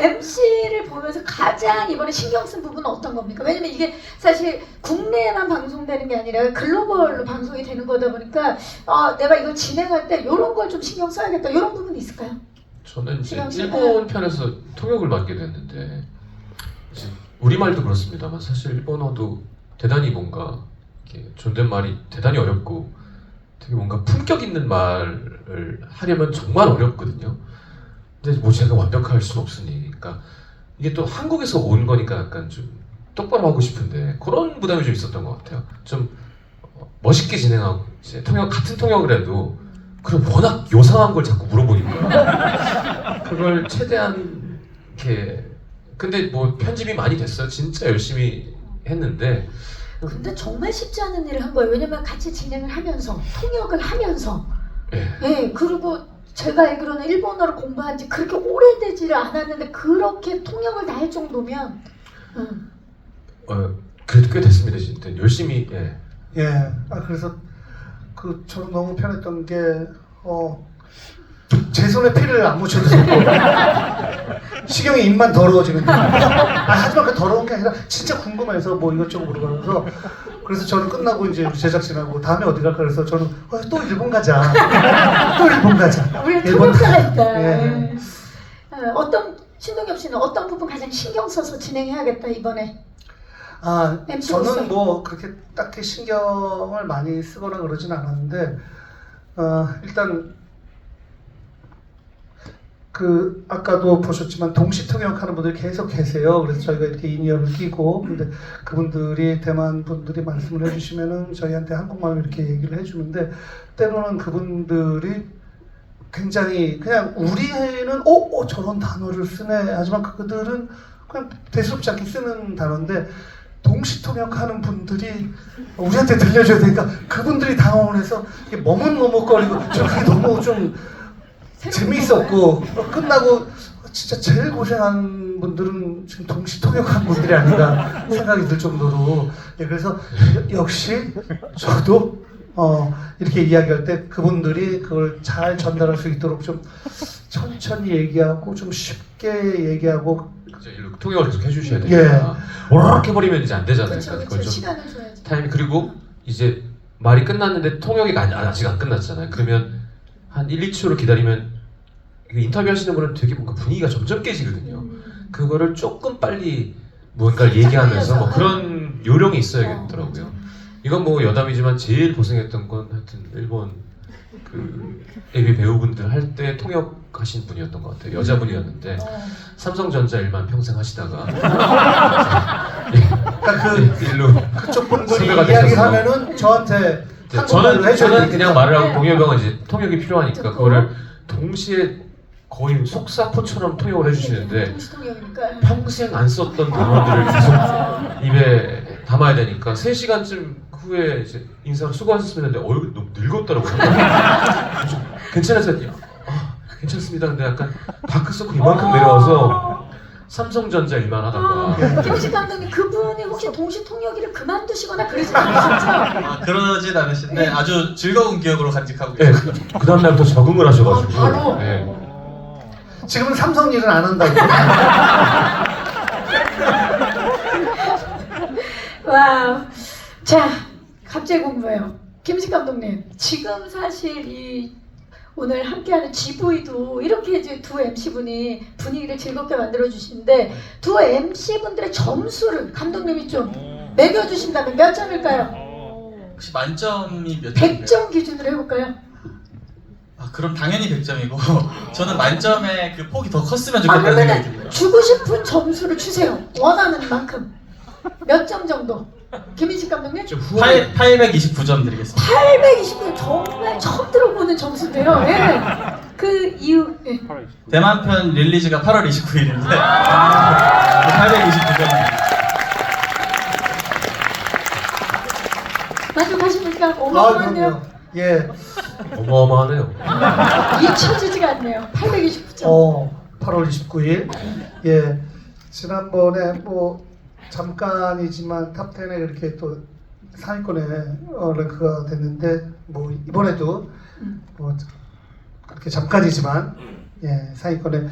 C: MC를 보면서 가장 이번에 신경 쓴 부분은 어떤 겁니까? 왜냐면 이게 사실 국내에만 방송되는 게 아니라 글로벌로 방송이 되는 거다 보니까 내가 이거 진행할 때 이런 걸 좀 신경 써야겠다 이런 부분이 있을까요?
B: 저는 이제
C: 신경
B: 일본 편에서 통역을 맡게 됐는데 이제 우리말도 그렇습니다만 사실 일본어도 대단히 뭔가 이렇게 존댓말이 대단히 어렵고 되게 뭔가 품격 있는 말을 하려면 정말 어렵거든요. 근데 뭐 제가 완벽할 수는 없으니 그러니까 이게 또 한국에서 온 거니까 약간 좀 똑바로 하고 싶은데 그런 부담이 좀 있었던 것 같아요. 좀 멋있게 진행하고 이제 같은 통역을 해도 그럼 워낙 요상한 걸 자꾸 물어보니까 그걸 최대한 이렇게 근데 뭐 편집이 많이 됐어요. 진짜 열심히 했는데
C: 근데 정말 쉽지 않은 일을 한 거예요. 왜냐면 같이 진행을 하면서 통역을 하면서 그리고 제가 알기로는 일본어를 공부한 지 그렇게 오래되지를 않았는데 그렇게 통역을 다 할 정도면
B: 그래도 꽤 됐습니다. 진짜 열심히
A: 그래서 저는 너무 편했던 게 제 손에 피를 안 묻혀도 되고 시경이 입만 더러워지면 돼요. 하지만 그 더러운 게 아니라 진짜 궁금해서 뭐 이것저것 물어보면서 그래서 저는 끝나고 이제 우리 제작진하고 다음에 어디 갈까 그래서 저는 또 일본 가자. 또 일본 가자.
C: 우리
A: 일본
C: 통역사가 있다.
A: 예.
C: 어떤 신동엽 씨는 어떤 부분 가장 신경 써서 진행해야겠다 이번에? MC로서.
A: 저는 뭐 그렇게 딱히 신경을 많이 쓰거나 그러진 않았는데 일단 아까도 보셨지만 동시 통역하는 분들이 계속 계세요. 그래서 저희가 이렇게 인이어를 끼고 근데 그분들이 대만 분들이 말씀을 해주시면은 저희한테 한국말로 이렇게 얘기를 해주는데 때로는 그분들이 굉장히 그냥 우리는 저런 단어를 쓰네 하지만 그들은 그냥 대수롭지 않게 쓰는 단어인데 동시 통역하는 분들이 우리한테 들려줘야 되니까 그분들이 당황을 해서 이게 머뭇머뭇거리고 저게 너무 좀 재미있었고 끝나고 진짜 제일 고생한 분들은 지금 동시 통역한 분들이 아닌가 생각이 들 정도로 그래서 역시 저도 이렇게 이야기할 때 그분들이 그걸 잘 전달할 수 있도록 좀 천천히 얘기하고 좀 쉽게 얘기하고
B: 그죠, 일로 통역을 계속 해주셔야 되니까 오락 해버리면 이제 안 되잖아요.
C: 그렇죠,
B: 그걸
C: 그렇죠.
B: 좀
C: 시간을 줘야지.
B: 타이밍 그리고 이제 말이 끝났는데 통역이 아직 안 끝났잖아요. 그러면 한 1, 2초를 기다리면 인터뷰 하시는 분은 되게 뭔가 분위기가 점점 깨지거든요. 그거를 조금 빨리 무언가를 얘기하면서 뭐 그런 요령이 있어야겠더라고요. 이건 뭐 여담이지만 제일 고생했던 건 하여튼 일본 그 예비 배우분들 할 때 통역하신 분이었던 것 같아요. 여자분이었는데 삼성전자 일만 평생 하시다가
A: 그러니까
B: 일로
A: 그쪽 분들이
B: 선배가
A: 이야기를
B: 되셔서.
A: 하면은 저한테 한국말로 해줘야
B: 저는
A: 되니까.
B: 그냥 말을 하고 동엽병은 이제 통역이 필요하니까 그거를 동시에 거의 속사포처럼 통역을 해주시는데
C: 동시 통역이니까.
B: 평생 안 썼던 단어들을 계속 입에 담아야 되니까 3시간쯤 후에 이제 인사로 수고하셨습니다 했는데 얼굴이 너무 늙었더라고요. 괜찮았어요? 괜찮습니다. 근데 약간 다크서클 이만큼 내려와서 삼성전자 일만 하다가
C: 김식 감독님 그분이 혹시 동시 통역이를 그만두시거나 그러진 않으셨죠?
D: 그러진 않으신데 아주 즐거운 기억으로 간직하고
B: 네,
D: 계세요.
B: 그 다음날부터 적응을 하셔가지고
C: 바로?
B: 네.
A: 지금은 삼성 일은 안 한다고.
C: 와우. 자, 갑자기 궁금해요. 김식 감독님, 지금 사실 이 오늘 함께하는 GV도 이렇게 이제 두 MC분이 분위기를 즐겁게 만들어 주시는데 두 MC분들의 점수를 감독님이 좀 매겨주신다면 몇 점일까요?
D: 혹시 만점이 몇 점인가요?
C: 100점 기준으로 해볼까요?
D: 그럼 당연히 100점이고 저는 만점의 그 폭이 더 컸으면 좋겠다는 생각이
C: 그러면
D: 듭니다.
C: 주고 싶은 점수를 주세요. 원하는 만큼. 몇 점 정도? 김인식 감독님?
B: 좀 후회
D: 829점 드리겠습니다.
C: 820점 정말 처음 들어보는 점수인데요. 예. 그 이유 예.
D: 대만편 릴리즈가 8월 29일인데 829점.
C: 만족하십니까? 어마어마한데요?
A: 그럼요. 예.
B: 어마어마하네요.
C: 잊혀지지가 않네요. 829점.
A: 8월 29일. 예. 지난번에 뭐 잠깐이지만 탑10에 이렇게 또 상위권에 랭크가 됐는데 뭐 이번에도 뭐 그렇게 잠깐이지만 예, 상위권에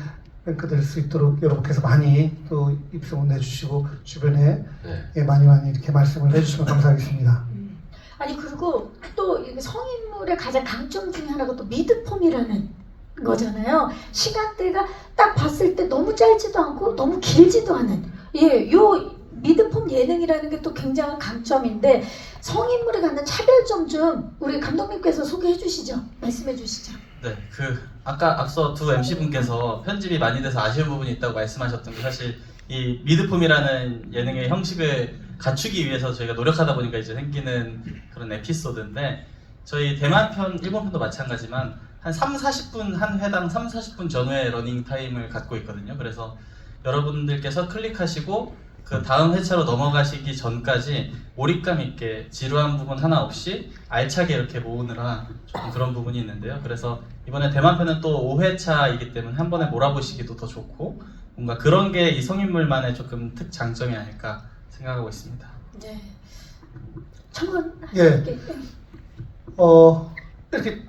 A: 랭크 될 수 있도록 여러분께서 많이 또 입소문 내주시고 주변에
B: 네.
A: 예, 많이 이렇게 말씀을 해주시면 감사하겠습니다.
C: 아니 그리고 또 이게 성인물의 가장 강점 중에 하나가 또 미드폼이라는 거잖아요. 시간대가 딱 봤을 때 너무 짧지도 않고 너무 길지도 않은 요 미드폼 예능이라는 게 또 굉장한 강점인데 성인물에 갖는 차별점 좀 우리 감독님께서 소개해 주시죠. 말씀해 주시죠.
D: 네, 아까 앞서 두 MC분께서 편집이 많이 돼서 아쉬운 부분이 있다고 말씀하셨던 게 사실 이 미드폼이라는 예능의 형식을 갖추기 위해서 저희가 노력하다 보니까 이제 생기는 그런 에피소드인데 저희 대만편, 일본편도 마찬가지지만 한 3-40분 한 회당 3-40분 전후의 러닝 타임을 갖고 있거든요. 그래서 여러분들께서 클릭하시고 그 다음 회차로 넘어가시기 전까지 몰입감 있게 지루한 부분 하나 없이 알차게 이렇게 모으느라 조금 그런 부분이 있는데요. 그래서 이번에 대만편은 또 5회차이기 때문에 한 번에 몰아보시기도 더 좋고 뭔가 그런 게 이 성인물만의 조금 특장점이 아닐까 생각하고 있습니다.
C: 네. 청원
A: 예. 이렇게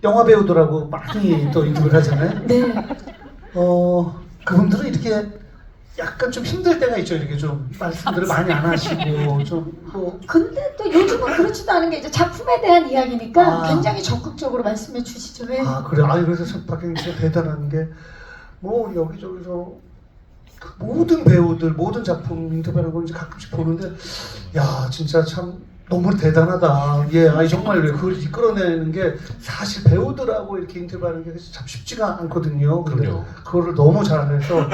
A: 영화 배우들하고 많이 또 인터뷰를 하잖아요.
C: 네.
A: 그분들은 이렇게 약간 좀 힘들 때가 있죠. 이렇게 좀 말씀들을 많이 안 하시고 좀
C: 근데 또 요즘은 그렇지도 않은 게 이제 작품에 대한 이야기니까
A: 아.
C: 굉장히 적극적으로 말씀해 주시죠. 네.
A: 그래요. 그래서 박경림 씨가 대단한 게 뭐 여기저기서 모든 배우들 모든 작품 인터뷰하는 걸 이제 가끔씩 보는데 야 진짜 참 너무 대단하다. 정말 그걸 이끌어내는 게 사실 배우들하고 이렇게 인터뷰하는 게 참 쉽지가 않거든요. 근데
B: 그럼요.
A: 그거를 너무 잘해서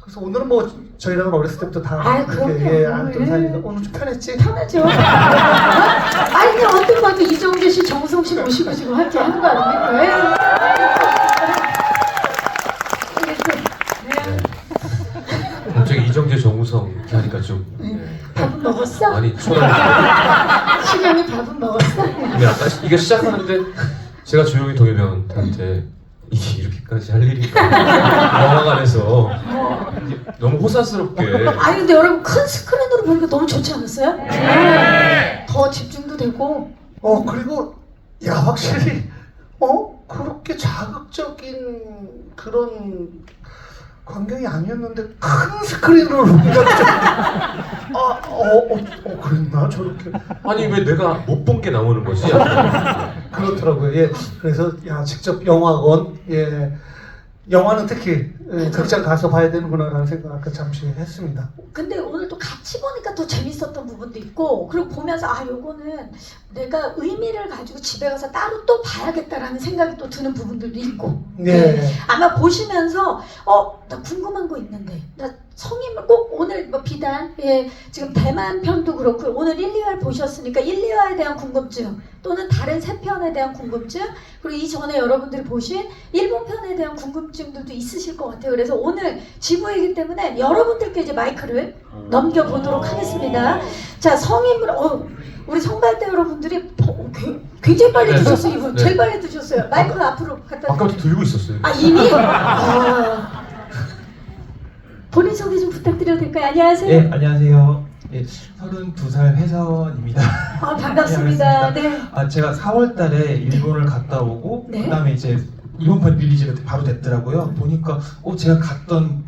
A: 그래서 오늘은 뭐 저희랑은 어렸을 때부터 다
C: 그럼요.
A: 알던
C: 네.
A: 사이니까 오늘 좀 편했지?
C: 편하죠. 아니 근데 어떤 것도 이정재 씨, 정우성 씨 모시고 지금 함께 하는 거 아닙니까?
B: 갑자기 이정재, 정우성 이렇게 하니까 좀
C: 밥은 먹었어?
B: 많이 초라해.
C: 신영이 밥은 먹었어?
B: 근데 아까 이게 시작하는데 제가 조용히 동해병한테 이게 이렇게까지 할 일인가 영화관에서 이게 너무 호사스럽게
C: 아니 근데 여러분 큰 스크린으로 보니까 너무 좋지 않았어요? 네. 더 집중도 되고.
A: 그리고 확실히 그렇게 자극적인 그런 광경이 아니었는데 큰 스크린으로 보니까 그랬나 저렇게
B: 아니 왜 내가 못 본 게 나오는 거지?
A: 그렇더라고요. 그래서 직접 영화관 영화는 특히 극장 가서 봐야 되는구나라는 생각 아까 잠시 했습니다.
C: 근데 오늘 또 같이 보니까 더 재밌었던 부분도 있고, 그리고 보면서 요거는 내가 의미를 가지고 집에 가서 따로 또 봐야겠다라는 생각이 또 드는 부분들도 있고.
A: 네.
C: 아마 보시면서 나 궁금한 거 있는데 나 성인물 꼭 오늘 뭐 비단 지금 대만 편도 그렇고 오늘 1, 2화 보셨으니까 1, 2화에 대한 궁금증 또는 다른 3편에 대한 궁금증 그리고 이전에 여러분들이 보신 일본 편에 대한 궁금증들도 있으실 것 같아요. 그래서 오늘 지부이기 때문에 여러분들께 이제 마이크를 넘겨보도록 하겠습니다. 자, 성인물 우리 성발대 여러분들이 굉장히 빨리
B: 네.
C: 드셨어요. 이분
B: 네.
C: 제일 빨리 드셨어요. 마이크 앞으로 갖다
B: 아까부터 들고 있었어요.
C: 이미? 본인 소개 좀 부탁드려도 될까요? 안녕하세요.
E: 네, 안녕하세요. 32살 회사원입니다.
C: 반갑습니다.
E: 네,
C: 네.
E: 제가 4월 달에 일본을 갔다 오고,
C: 네.
E: 그 다음에 이제 일본판 릴리즈가 바로 됐더라고요. 보니까, 제가 갔던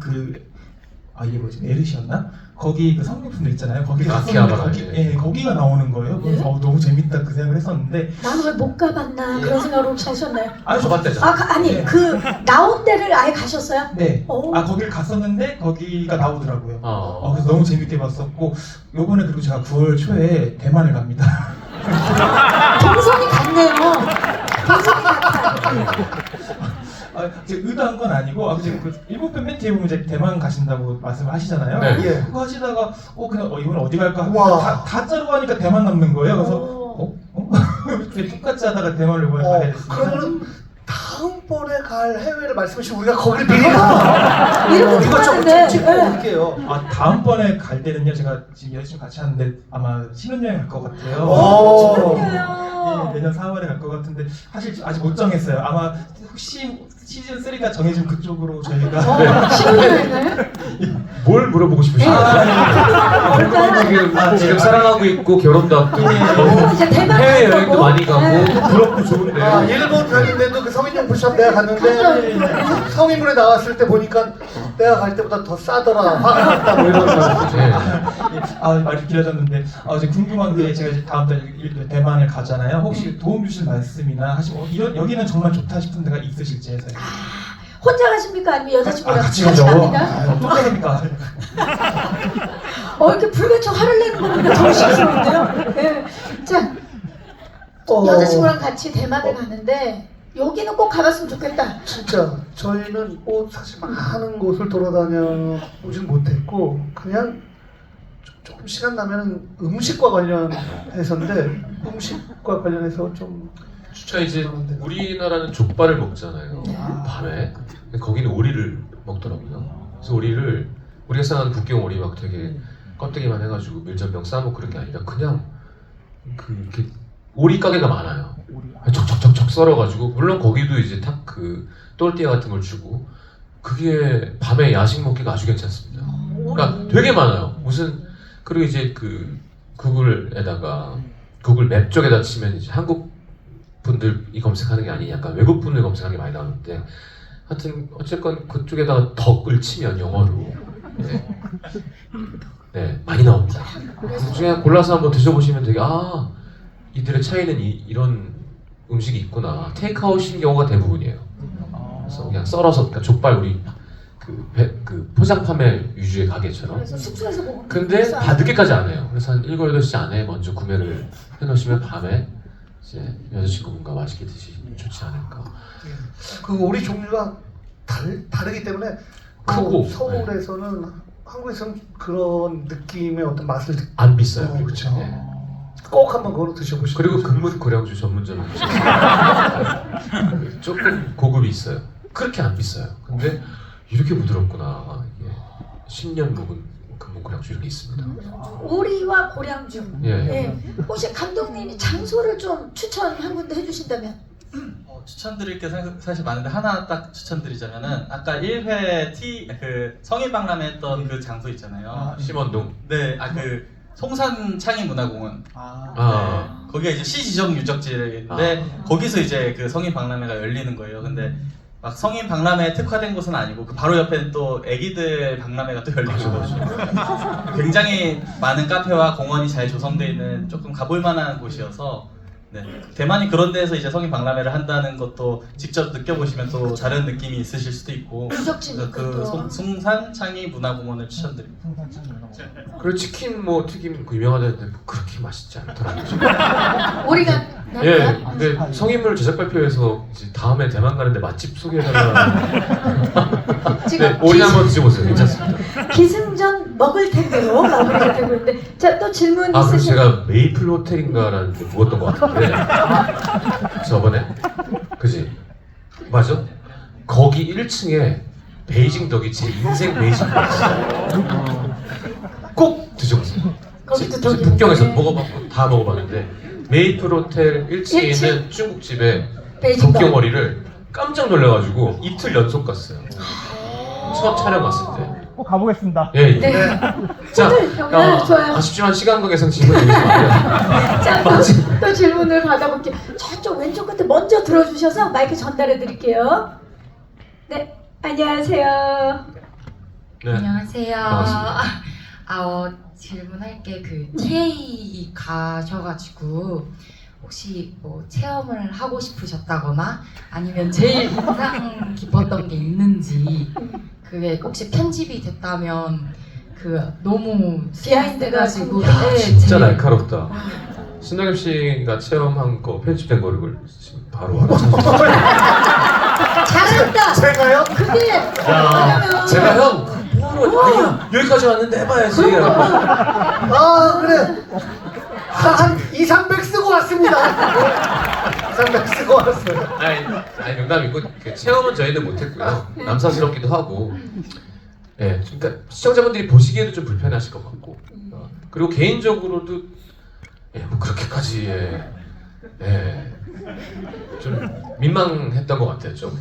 E: 이게 뭐지, 메르시였나? 거기 그 성명품도 있잖아요. 거기
B: 아키하바라.
E: 거기가 나오는 거예요. 그래서
C: 네.
E: 너무 재밌다 그 생각을 했었는데,
C: 나는 왜 못 가봤나 그런 생각으로 가셨나요?
B: 가봤대잖아.
C: 아니
E: 네.
C: 그 나온 데를 아예 가셨어요?
E: 네.
C: 오.
E: 거기를 갔었는데, 거기가 나오더라고요.
B: 어.
E: 그래서 너무 재밌게 봤었고, 요번에 그리고 제가 9월 초에 대만을 갑니다.
C: 동선이 같네요. 동선이 같아.
E: 제가 의도한 건 아니고, 지금 그 일본 편 멘트에 보면 이제 대만 가신다고 말씀을 하시잖아요.
B: 네.
A: 예.
E: 그거 하시다가, 그냥 이번에 어디 갈까?
A: 와.
E: 다 짜고 하니까 대만 남는 거예요. 그래서,
C: 오.
E: 왜 똑같이 하다가 대만을 이번에 가야 됐습니다.
A: 그러면은 다음번에 갈 해외를 말씀하시면 우리가 거기를 미리 가.
C: 이렇게
A: 이것저것
C: 좋아하는데.
A: 찍고 올게요.
E: 다음번에 갈 때는요, 제가 지금 여자친구 같이 하는데 아마 신혼여행 갈 것 같아요.
C: 축하드려요.
E: 내년 4월에 갈 것 같은데 사실 아직 못 정했어요. 아마 혹시 시즌 3가 정해지면 그쪽으로 저희가
C: 신혼여행을?
B: 뭘 물어보고 싶으신 거예요? 지금 사랑하고 있고 결혼도 앞두고
C: 이제 대만
B: 해외
C: 갈
B: 여행도
C: 거고.
B: 많이 가고
C: 네.
B: 부럽고 좋은데.
A: 일본 다니는데도 그 성인용품샵 내가 갔는데 성인물에 나왔을 때 보니까 내가 갈 때보다 더 싸더라. 화가 났다 뭐 이런 거.
B: 네.
E: 말이 길어졌는데 이제 궁금한 게 제가 이제 다음 달 대만을 가잖아요. 혹시 도움 주실 말씀이나 하시면 여기는 정말 좋다 싶은 데가 있으실지 해서요.
C: 혼자 가십니까? 아니면 여자친구랑
E: 같이 가죠.
C: 갑니까?
E: 어떡합니까?
C: 이렇게 불같이 화를 내는 거 보니까 더 시끄러운데요? 네. 자, 여자친구랑 같이 대만을 가는데 여기는 꼭 가봤으면 좋겠다.
A: 진짜 저희는 사실 많은 곳을 돌아다녀 보진 못했고 그냥 조금 시간 나면 음식과 관련해서인데 음식과 관련해서 좀
B: 이제 우리나라는 족발을 먹잖아요. 밤에. 근데 거기는 오리를 먹더라고요. 그래서 오리를 우리가 생각하는 북경 오리 막 되게 껍데기만 해가지고 밀전병 싸먹고 그런 게 아니라 그냥 이렇게 오리 가게가 많아요. 척척척척 썰어가지고 물론 거기도 이제 탁 또르띠아 같은 걸 주고 그게 밤에 야식 먹기가 아주 괜찮습니다. 그러니까 되게 많아요. 그리고 이제 구글에다가 구글 맵 쪽에다 치면 이제 한국 분들이 검색하는 게 아닌 약간 외국 분들 검색하는 게 많이 나오는데 하여튼 어쨌건 그쪽에다가 덕을 치면 영어로 네, 많이 나옵니다. 그 중에 골라서 한번 드셔보시면 되게 이들의 차이는 이런 음식이 있구나. 테이크아웃인 경우가 대부분이에요. 그래서 그냥 썰어서 그러니까 족발 우리 그 포장 판매 위주의 가게처럼.
C: 그래서 숙소에서 먹으면
B: 근데 다 늦게까지 안 해요. 그래서 한 7, 8시 안에 먼저 구매를 해놓으시면 밤에 이제 여자친구분과 맛있게 드시면 좋지 않을까.
A: 그리고 우리 종류가 다르기 때문에
B: 크고
A: 서울에서는 한국에서는 그런 느낌의 어떤 맛을
B: 안 비싸요. 그리고.
A: 그렇죠.
B: 네.
A: 꼭 한번 그걸 드셔보시고.
B: 그리고 근문 고량주 전문점은 조금 고급이 있어요. 그렇게 안 비싸요. 근데 이렇게 부드럽구나. 이게 10년 묵은 근문 고량주 이렇게 있습니다.
C: 오리와 고량주.
B: 예.
C: 네. 혹시 감독님이 장소를 좀 추천 한 군데 해주신다면?
D: 추천드릴 게 사실 많은데 하나 딱 추천드리자면은 아까 1회 그 성인박람회 했던 그 장소 있잖아요.
B: 심원동.
D: 네, 그 송산 창의문화공원.
B: 아.
D: 네, 거기가 이제 시지정 유적지인데 거기서 이제 그 성인박람회가 열리는 거예요. 근데 막 성인박람회에 특화된 곳은 아니고 그 바로 옆에는 또 애기들 박람회가 또 열리고 굉장히 많은 카페와 공원이 잘 조성되어 있는 조금 가볼 만한 곳이어서 네, 대만이 그런 데에서 이제 성인 박람회를 한다는 것도 직접 느껴보시면 또 다른 느낌이 있으실 수도 있고
C: 유적지니까
D: 그
C: 또.
D: 송산 창의 문화공원을 추천드립니다.
B: 그리고 치킨 뭐 튀김 그 유명하다는데 뭐 그렇게 맛있지 않더라고요.
C: 오리가
B: 예,
C: 날까?
B: 근데 성인물 제작 발표에서 이제 다음에 대만 가는데 맛집 소개해달라.
C: 지금
B: 네, 오리 한번 드셔보세요. 괜찮습니다.
C: 기승전 먹을 텐데로 마무리가 되고 있는데 자 또 질문
B: 그래서
C: 있으시면
B: 제가 메이플 호텔인가라는 데 묵었던 것 같은데 저번에 그지? 맞아? 거기 1층에 베이징 덕이 제 인생 베이징 덕이 있어요. 꼭 드셔보세요.
C: 거기도
B: 제
C: 덕이
B: 북경에서
C: 있는데.
B: 먹어봤고 다 먹어봤는데 메이플 호텔 1층에 있는 중국집에
C: 베이징 덕.
B: 북경어리를 깜짝 놀라가지고 이틀 연속 갔어요. 첫 촬영 갔을 때.
E: 꼭 가보겠습니다.
B: 예, 예.
C: 네.
B: 자,
C: 호텔 좋아요.
B: 아쉽지만 시간 관계상 질문 여기서 마무리합니다.
C: 자, 또 질문을 받아볼게요. 저쪽 왼쪽 끝에 먼저 들어주셔서 마이크 전달해 드릴게요. 네, 안녕하세요.
B: 네.
F: 안녕하세요.
B: 반갑습니다.
F: 질문할 게 그 TA 가셔가지고 혹시 뭐 체험을 하고 싶으셨다거나 아니면 제일 인상 깊었던 게 있는지 그게 혹시 편집이 됐다면 그 너무
C: 비하인드가
F: 가지고
C: 좀-
F: 네,
B: 진짜
F: 제일-
B: 날카롭다. 신동엽 씨가 체험한 거 편집된 거를 지금 바로 알아서.
C: 잘한다.
A: 제가요?
C: 근데
B: 야, 제가 형 뭐로 아니야 여기까지 왔는데 해봐야지.
A: 그래. 한 2, 300 쓰고 왔습니다. 2, 300 쓰고 왔어요.
B: 아니 농담이고 그 체험은 저희는 못했고요. 남사스럽기도 하고. 예, 그러니까 시청자분들이 보시기에도 좀 불편하실 것 같고. 그리고 개인적으로도 뭐 그렇게까지 좀 민망했던 것 같아요 좀.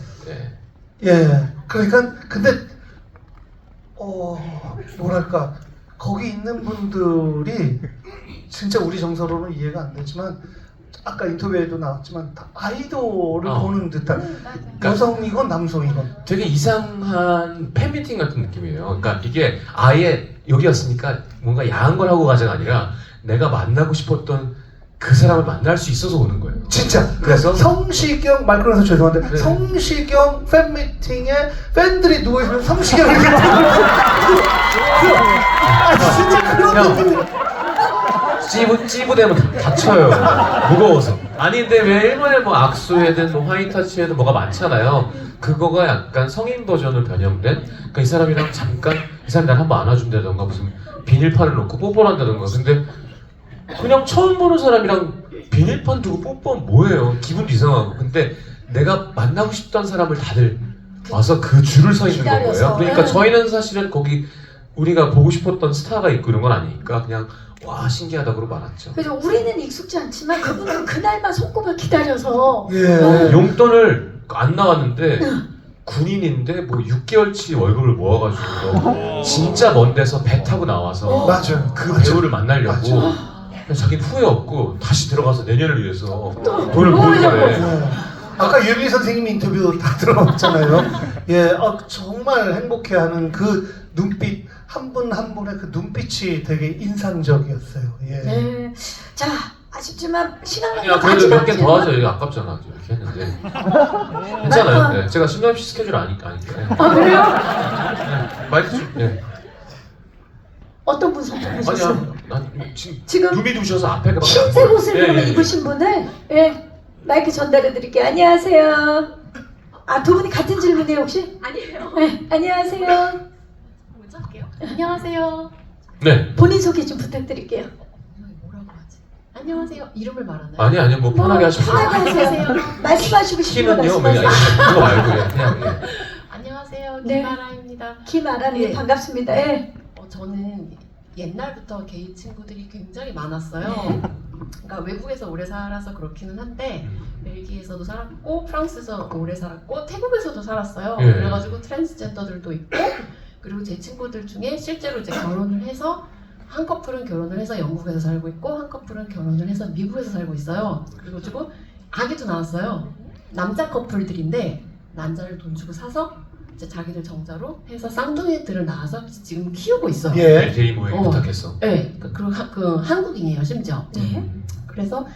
A: 예. 그러니까 근데 뭐랄까 거기 있는 분들이 진짜 우리 정서로는 이해가 안 되지만 아까 인터뷰에도 나왔지만 다 아이돌을 보는 듯한 여성이건 남성이건
B: 되게 이상한 팬미팅 같은 느낌이에요. 그러니까 이게 아예 여기 왔으니까 뭔가 야한 걸 하고 가자가 아니라 내가 만나고 싶었던 그 사람을 만날 수 있어서 오는 거예요.
A: 진짜
B: 그래서
A: 성시경 말 끊어서 죄송한데
B: 네.
A: 성시경 팬미팅에 팬들이 누워있으면 성시경을 이렇게 진짜 그런
B: 형.
A: 느낌.
B: 찌부되면 다쳐요. 무거워서. 아닌데 왜 일본에 뭐 악수회든 뭐 화이트터치회든 뭐가 많잖아요. 그거가 약간 성인 버전을 변형된. 그러니까 이 사람이랑 잠깐 이 사람이 날 한번 안아준다던가 무슨 비닐판을 놓고 뽀뽀를 한다던가. 근데 그냥 처음 보는 사람이랑 비닐판 두고 뽀뽀하면 뭐예요? 기분도 이상하고. 근데 내가 만나고 싶던 사람을 다들 와서 그 줄을 서 있는 거예요.
C: 기다려서.
B: 그러니까
C: 네.
B: 저희는 사실은 거기 우리가 보고 싶었던 스타가 있고 이런 건 아니니까 그냥 와 신기하다고 말았죠.
C: 그래서 우리는 익숙지 않지만 그분은 그날만 손꼽아 기다려서
A: 예.
B: 용돈을 안 나왔는데 군인인데 뭐 6개월치 월급을 모아가지고 진짜 먼 데서 배 타고 나와서
A: 맞아요.
B: 그 배우를 만나려고
A: 맞아.
B: 자기 후회 없고 다시 들어가서 내년을 위해서 돈을 모으는 거래.
A: 네. 아까 유미 선생님 인터뷰 다 들어봤잖아요. 예, 정말 행복해하는 그 눈빛 한 분 한 분의 그 눈빛이 되게 인상적이었어요. 예.
C: 네. 자, 아쉽지만 시간
B: 야, 그래도 몇 개 더 하죠. 이거 아깝잖아. 이렇게 했는데. 괜찮아요. 네, 제가 신동엽 씨 스케줄 아니까.
C: 아, 그래요?
B: 네, 마이크 좀. 네.
C: 어떤 분 선택하셨어요?
B: 아니야, 난 지금
C: 지금
B: 눈이 부셔서 앞에 가.
C: 흰색 옷을
B: 예, 예, 예.
C: 입으신 분을 예, 마이크 전달해 드릴게요. 안녕하세요. 아, 두 분이 같은 질문이에요, 혹시?
G: 아니에요.
C: 네, 안녕하세요.
G: 먼저 할게요. 안녕하세요.
B: 네.
C: 본인 소개 좀 부탁드릴게요.
G: 뭐라고 하지? 안녕하세요. 이름을 말하나요?
B: 아니 뭐 편하게 하시면
C: 편하게 하세요. 말씀하시고 싶은 거
B: 키는요.
C: 말씀하세요.
B: 그거 말고 그냥. 예.
G: 안녕하세요.
C: 네.
G: 김아라입니다.
C: 김아라님
G: 네.
C: 반갑습니다. 예.
G: 저는 옛날부터 게이 친구들이 굉장히 많았어요. 그러니까 외국에서 오래 살아서 그렇기는 한데 벨기에에서도 살았고 프랑스에서 오래 살았고 태국에서도 살았어요.
B: 예.
G: 그래가지고 트랜스젠더들도 있고 그리고 제 친구들 중에 실제로 이제 결혼을 해서 한 커플은 결혼을 해서 영국에서 살고 있고 한 커플은 결혼을 해서 미국에서 살고 있어요. 그리고 아기도 나왔어요. 남자 커플들인데 남자를 돈 주고 사서 이제 자기들 정자로 해서 쌍둥이들을 낳아서 지금 키우고 있어요.
A: 예.
B: LTE 모임
G: 어.
B: 부탁했어.
G: 네, 그 한국인이에요 심지어.
C: 네.
G: 그래서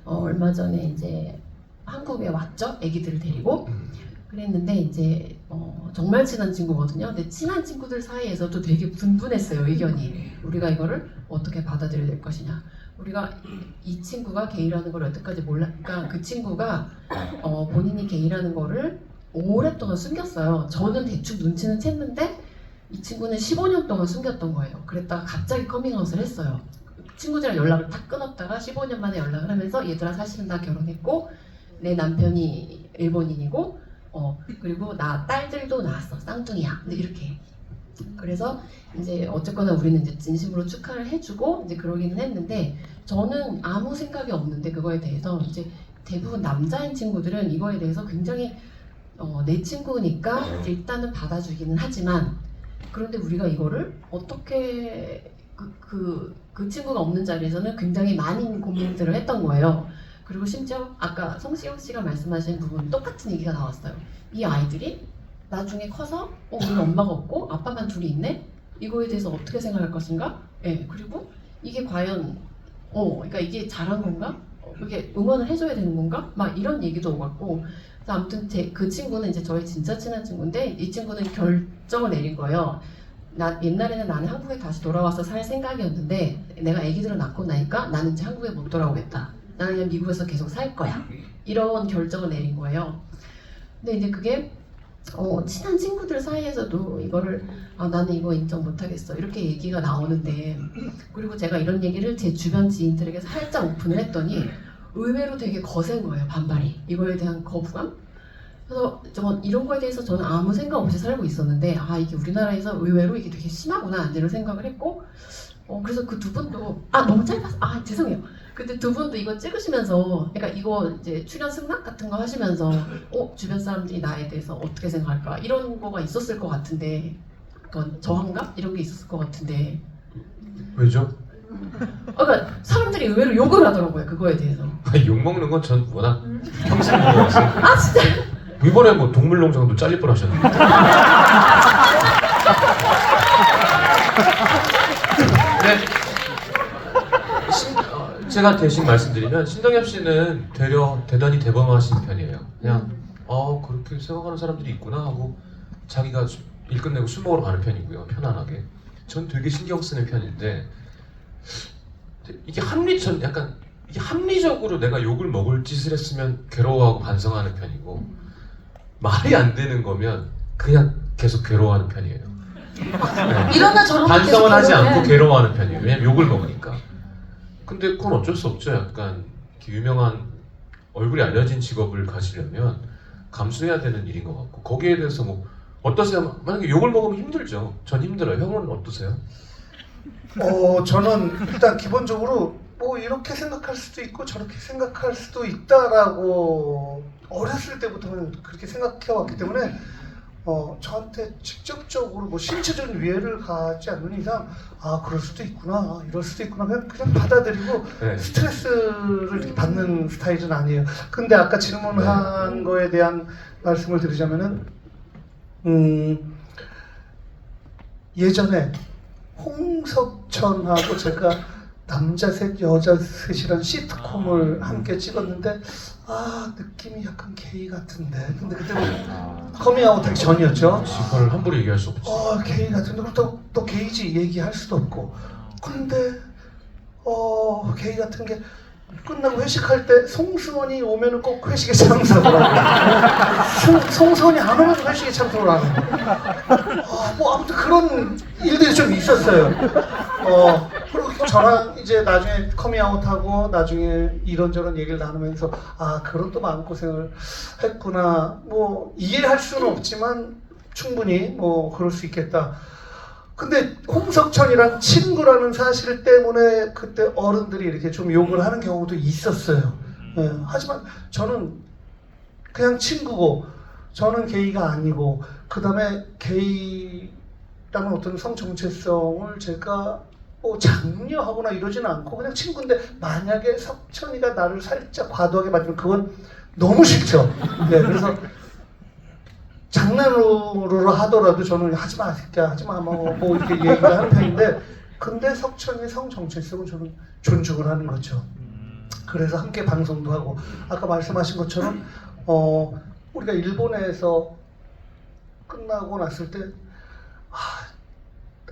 G: 얼마 전에 이제 한국에 왔죠, 아기들을 데리고. 그랬는데 이제 정말 친한 친구거든요. 근데 친한 친구들 사이에서도 되게 분분했어요 의견이. 우리가 이거를 어떻게 받아들여야 될 것이냐. 우리가 이 친구가 게이라는 걸 여태까지 몰랐으니까 그 친구가 본인이 게이라는 거를 오랫동안 숨겼어요. 저는 대충 눈치는 챘는데 이 친구는 15년 동안 숨겼던 거예요. 그랬다가 갑자기 커밍아웃을 했어요. 친구들이랑 연락을 딱 끊었다가 15년 만에 연락을 하면서 얘들아 사실은 나 결혼했고 내 남편이 일본인이고 그리고 나 딸들도 낳았어. 쌍둥이야. 근데 이렇게. 그래서 이제 어쨌거나 우리는 이제 진심으로 축하를 해주고 이제 그러기는 했는데 저는 아무 생각이 없는데 그거에 대해서 이제 대부분 남자인 친구들은 이거에 대해서 굉장히 내 친구니까 일단은 받아주기는 하지만 그런데 우리가 이거를 어떻게 그 친구가 없는 자리에서는 굉장히 많은 고민들을 했던 거예요. 그리고 심지어 아까 성시경 씨가 말씀하신 부분 똑같은 얘기가 나왔어요. 이 아이들이 나중에 커서 우리는 엄마가 없고 아빠만 둘이 있네? 이거에 대해서 어떻게 생각할 것인가? 예, 그리고 이게 과연 그러니까 이게 잘한 건가? 이게 응원을 해줘야 되는 건가? 막 이런 얘기도 오갔고 그래서 아무튼 그 친구는 이제 저희 진짜 친한 친구인데 이 친구는 결정을 내린 거예요. 옛날에는 나는 한국에 다시 돌아와서 살 생각이었는데 내가 아기들을 낳고 나니까 나는 이제 한국에 못 돌아오겠다. 나는 그냥 미국에서 계속 살 거야. 이런 결정을 내린 거예요. 근데 이제 그게 친한 친구들 사이에서도 이거를 나는 이거 인정 못하겠어 이렇게 얘기가 나오는데 그리고 제가 이런 얘기를 제 주변 지인들에게 살짝 오픈을 했더니 의외로 되게 거센 거예요. 반발이. 이거에 대한 거부감. 그래서 이런 거에 대해서 저는 아무 생각 없이 살고 있었는데 이게 우리나라에서 의외로 이게 되게 심하구나 이런 생각을 했고 그래서 그 두 분도 너무 짧았어. 죄송해요. 근데 두 분도 이거 찍으시면서 그러니까 이거 이제 출연 승낙 같은 거 하시면서 주변 사람들이 나에 대해서 어떻게 생각할까 이런 거가 있었을 것 같은데 그건 저항감 이런 게 있었을 것 같은데
B: 왜죠?
G: 그러니까 사람들이 의외로 욕을 하더라고요 그거에 대해서.
B: 욕 먹는 건 전 워낙 평생 먹어왔어요.
G: 진짜?
B: 이번에 뭐 동물농장도 잘릴 뻔하셨는데. 제가 대신 말씀드리면 신동엽 씨는 되려 대단히 대범하신 편이에요. 그냥 그렇게 생각하는 사람들이 있구나 하고 자기가 일 끝내고 술 먹으러 가는 편이고요. 편안하게. 전 되게 신경 쓰는 편인데 이게 이게 합리적으로 내가 욕을 먹을 짓을 했으면 괴로워하고 반성하는 편이고 말이 안 되는 거면 그냥 계속 괴로워하는 편이에요. 네.
C: 이러나 저러나
B: 반성은 하지
C: 계속
B: 않고 괴로워하는 편이에요. 왜냐면 욕을 먹으니까. 근데 그건 어쩔 수 없죠. 약간 유명한 얼굴이 알려진 직업을 가지려면 감수해야 되는 일인 것 같고 거기에 대해서 뭐 어떠세요? 만약에 욕을 먹으면 힘들죠. 전 힘들어요. 형은 어떠세요?
A: 저는 일단 기본적으로 이렇게 생각할 수도 있고 저렇게 생각할 수도 있다라고 어렸을 때부터는 그렇게 생각해 왔기 때문에 저한테 직접적으로 뭐 신체적인 위해를 가하지 않는 이상 그럴 수도 있구나 이럴 수도 있구나 그냥 받아들이고
B: 네.
A: 스트레스를 이렇게 받는 스타일은 아니에요. 근데 아까 질문한 거에 대한 말씀을 드리자면은 예전에 홍석천하고 제가 남자 셋 여자 셋이라는 시트콤을 함께 찍었는데 느낌이 약간 게이 같은데 근데 그때는 커밍아웃 하기 전이었죠.
B: 그걸 함부로 얘기할 수 없지.
A: 게이 같은데 그렇다고 또 게이지 얘기할 수도 없고 근데 게이 같은 게 끝나고 회식할 때 송수원이 오면은 꼭 회식에 참석을 송수원이 안 오면 회식에 참석을 안 해요. 뭐 아무튼 그런 일들이 좀 있었어요. 그리고 저랑 이제 나중에 커밍아웃하고 나중에 이런저런 얘기를 나누면서 그런 또 마음고생을 했구나. 뭐 이해할 수는 없지만 충분히 뭐 그럴 수 있겠다. 근데 홍석천이랑 친구라는 사실 때문에 그때 어른들이 이렇게 좀 욕을 하는 경우도 있었어요. 하지만 저는 그냥 친구고 저는 게이가 아니고 그 다음에 게이라는 어떤 성 정체성을 제가 장려하거나 이러지는 않고 그냥 친구인데 만약에 석천이가 나를 살짝 과도하게 만지면 그건 너무 싫죠. 그래서 장난으로 하더라도 저는 하지마 새끼야 하지마 뭐 이렇게 얘기를 하는 편인데 근데 석천이의 성 정체성은 저는 존중을 하는 거죠. 그래서 함께 방송도 하고 아까 말씀하신 것처럼 우리가 일본에서 끝나고 났을 때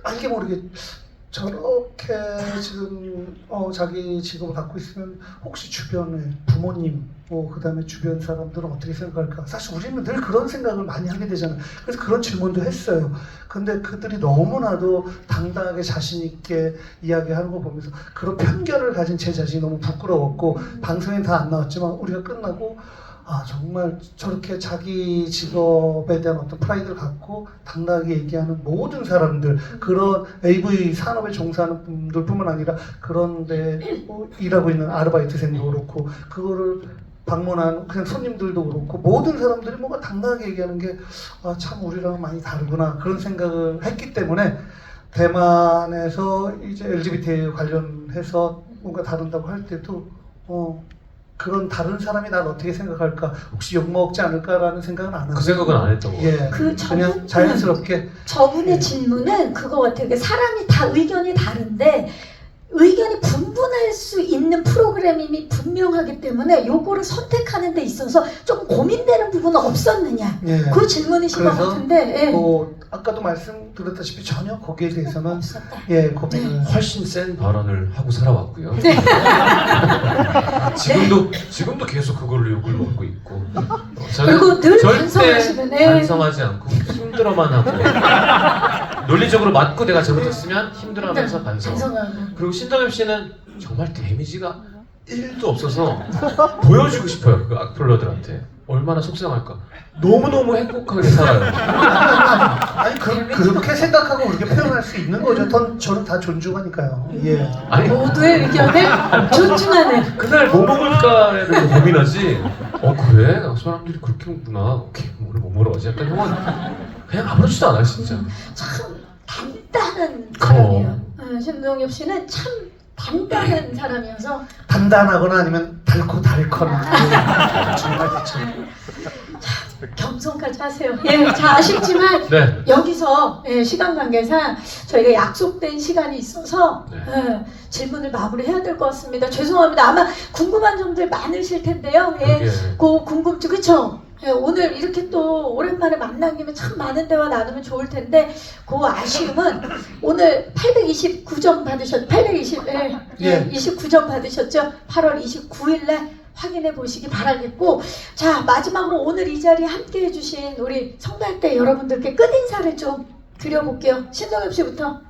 A: 알게 모르게 저렇게 지금 자기 직업을 갖고 있으면 혹시 주변에 부모님 그 다음에 주변 사람들은 어떻게 생각할까? 사실 우리는 늘 그런 생각을 많이 하게 되잖아요. 그래서 그런 질문도 했어요. 근데 그들이 너무나도 당당하게 자신 있게 이야기하는 거 보면서 그런 편견을 가진 제 자신이 너무 부끄러웠고 방송에 다 안 나왔지만 우리가 끝나고 정말 저렇게 자기 직업에 대한 어떤 프라이드를 갖고 당당하게 얘기하는 모든 사람들, 그런 AV 산업에 종사하는 분들뿐만 아니라 그런데 일하고 있는 아르바이트생도 그렇고 그거를 방문한 그냥 손님들도 그렇고 모든 사람들이 뭔가 당당하게 얘기하는 게 참 우리랑은 많이 다르구나 그런 생각을 했기 때문에 대만에서 이제 LGBT 관련해서 뭔가 다룬다고 할 때도 그런 다른 사람이 날 어떻게 생각할까 혹시 욕먹지 않을까라는 생각은 안 하고
B: 그 생각은 안 했던 거 같아요.
A: 그냥 자연스럽게
C: 저분의 질문은 그거 같아요. 그러니까 사람이 다 의견이 다른데 의견이 분분할 수 있는 프로그램임이 분명하기 때문에 요거를 선택하는 데 있어서 좀 고민되는 부분은 없었느냐 그 질문이신 것 같은데
A: 아까도 말씀드렸다시피 전혀 거기에 대해서는
C: 없었다.
A: 고민을
B: 훨씬 센 발언을 하고 살아왔고요. 지금도 계속 그걸로 욕을 먹고 있고
C: 그리고 늘
B: 절대
C: 반성하시면
B: 반성하지 않고 힘들어만 하고 논리적으로 맞고 내가 잘못했으면 힘들어하면서
C: 반성하고
B: 그리고 신동엽 씨는 정말 데미지가 1도 없어서 보여주고 싶어요. 그 악플러들한테 얼마나 속상할까. 너무너무 행복하게 살아요.
A: 아니 그렇게 생각하고 그렇게 표현할 수 있는 거죠. 저는 다 존중하니까요.
B: 아니
C: 모두의 의견을 존중하는
B: 그날 뭐 먹을까를 고민하지. 그래? 사람들이 그렇게 먹구나. 오케이 오늘 뭐 먹으러 가지? 약간 형은 그냥 아무렇지도 않아요 진짜.
C: 참 단단한 사람이에요. 신동엽 씨는 참 단단한 사람이어서
A: 단단하거나 아니면 달코나 정말 그렇죠.
C: 겸손까지 하세요. 자 아쉽지만
B: 네.
C: 여기서 시간 관계상 저희가 약속된 시간이 있어서
B: 네.
C: 질문을 마무리해야 될 것 같습니다. 죄송합니다. 아마 궁금한 점들 많으실 텐데요.
B: 그게
C: 그 궁금증 그쵸? 오늘 이렇게 또 오랜만에 만난 김에 참 많은 대화 나누면 좋을 텐데 그 아쉬움은 오늘 829점 받으셨 29점 받으셨죠? 8월 29일날 확인해 보시기 바라겠고 자 마지막으로 오늘 이 자리에 함께 해주신 우리 성달대 여러분들께 끝인사를 좀 드려볼게요. 신동엽 씨부터.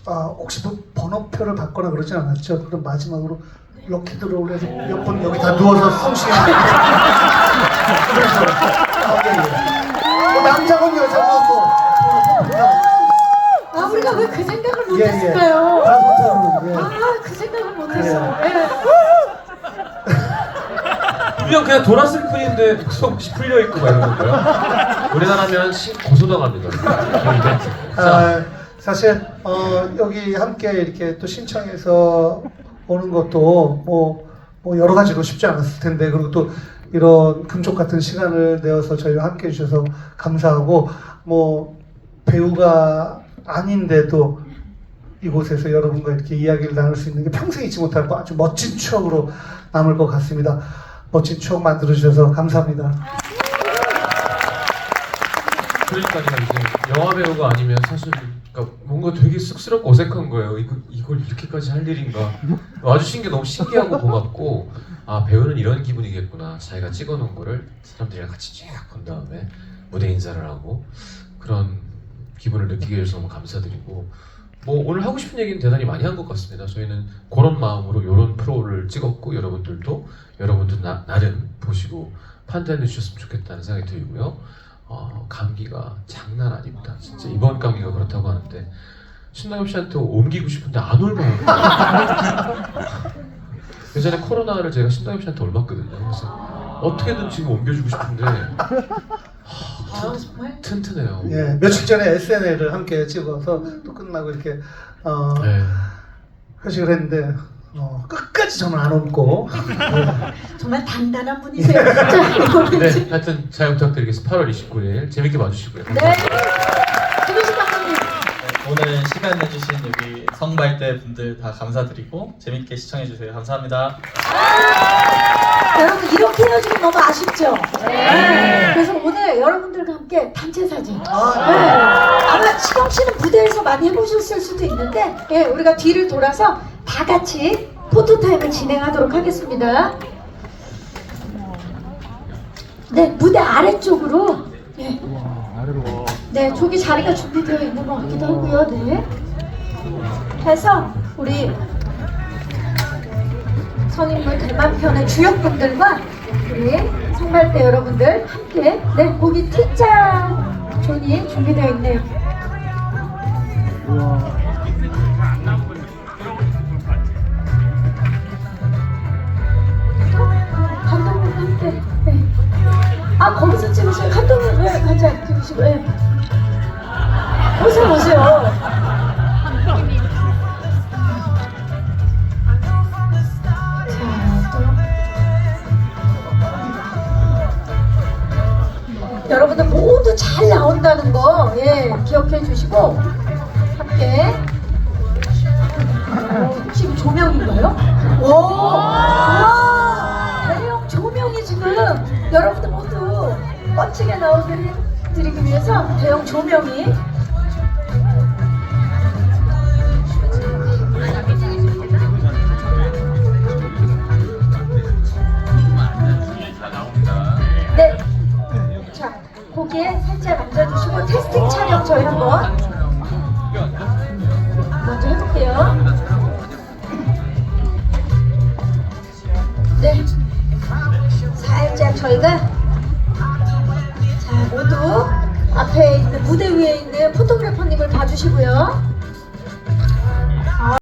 A: 혹시 뭐 번호표를 받거나 그러진 않았죠? 그럼 마지막으로 럭키드로우를 해서 몇 분 여기 다 누워서 숨쉬게 남자건 여자건
C: 우리가 왜 그 생각을 못했을까요? 그 생각을 못했어요.
B: 그냥 돌았을 뿐인데 속이 풀려 있고 막 이러는 거예요. 우리나라면 고소당 합니다. 자,
A: 사실 여기 함께 이렇게 또 신청해서 오는 것도 뭐 여러 가지로 쉽지 않았을 텐데, 그리고 또 이런 금쪽 같은 시간을 내어서 저희와 함께 해주셔서 감사하고, 뭐 배우가 아닌데도 이곳에서 여러분과 이렇게 이야기를 나눌 수 있는 게 평생 잊지 못할 거 아주 멋진 추억으로 남을 것 같습니다. 멋진 추억 만들어 주셔서 감사합니다.
B: 그러니까요. 이제 영화 배우가 아니면 사실 그러니까 뭔가 되게 쑥스럽고 어색한 거예요. 이걸 이렇게까지 할 일인가. 와주신 게 너무 신기하고 고맙고, 아 배우는 이런 기분이겠구나. 자기가 찍어놓은 거를 사람들이랑 같이 쫙 본 다음에 무대 인사를 하고 그런 기분을 느끼게 해줘서 너무 감사드리고, 뭐 오늘 하고 싶은 얘기는 대단히 많이 한 것 같습니다. 저희는 그런 마음으로 이런 프로를 찍었고, 여러분들도 여러분들 나름 보시고 판단해 주셨으면 좋겠다는 생각이 들고요. 감기가 장난 아닙니다. 진짜 이번 감기가 그렇다고 하는데 신동엽 씨한테 옮기고 싶은데 안 옮겨요. 예전에 코로나를 제가 신동엽 씨한테 옮겼거든요. 그래서 어떻게든 지금 옮겨주고 싶은데
C: 정말?
B: 튼튼해요.
A: 예, 며칠 전에 SNL을 함께 찍어서 또 끝나고 이렇게
B: 네.
A: 회식을 했는데 끝까지 저는 안 옮고
C: 정말 단단한 분이세요. 진짜 이거는
B: 네, 하여튼 잘 부탁드리겠습니다. 8월 29일 재밌게 봐주시고요.
C: 네. 김희식 감독님.
D: 오늘 시간 내주신 여기 성발대 분들 다 감사드리고 재밌게 시청해주세요. 감사합니다.
C: 여러분 이렇게 헤어지면 너무 아쉽죠? 네. 그래서 오늘 여러분들과 함께 단체 사진. 네. 아마 시경 씨는 무대에서 많이 해보셨을 수도 있는데, 예, 우리가 뒤를 돌아서 다 같이 포토타임을 진행하도록 하겠습니다. 네, 무대 아래쪽으로. 네. 네, 저기 자리가 준비되어 있는 것 같기도 하고요. 네. 해서 우리 선인물 대만편의 주역분들과 우리 성발대 여러분들 함께, 네, 거기 T자 존이 준비되어 있네요. 감독님 함께, 네. 아, 거기서 찍으세요. 감독님 왜 같이 안 찍으시고, 예. 오세요, 오세요. 여러분들 모두 잘 나온다는 거, 예, 기억해 주시고 함께. 지금 조명인가요? 오, 와, 대형 조명이 지금 여러분들 모두 멋지게 나오게 해드리기 위해서 대형 조명이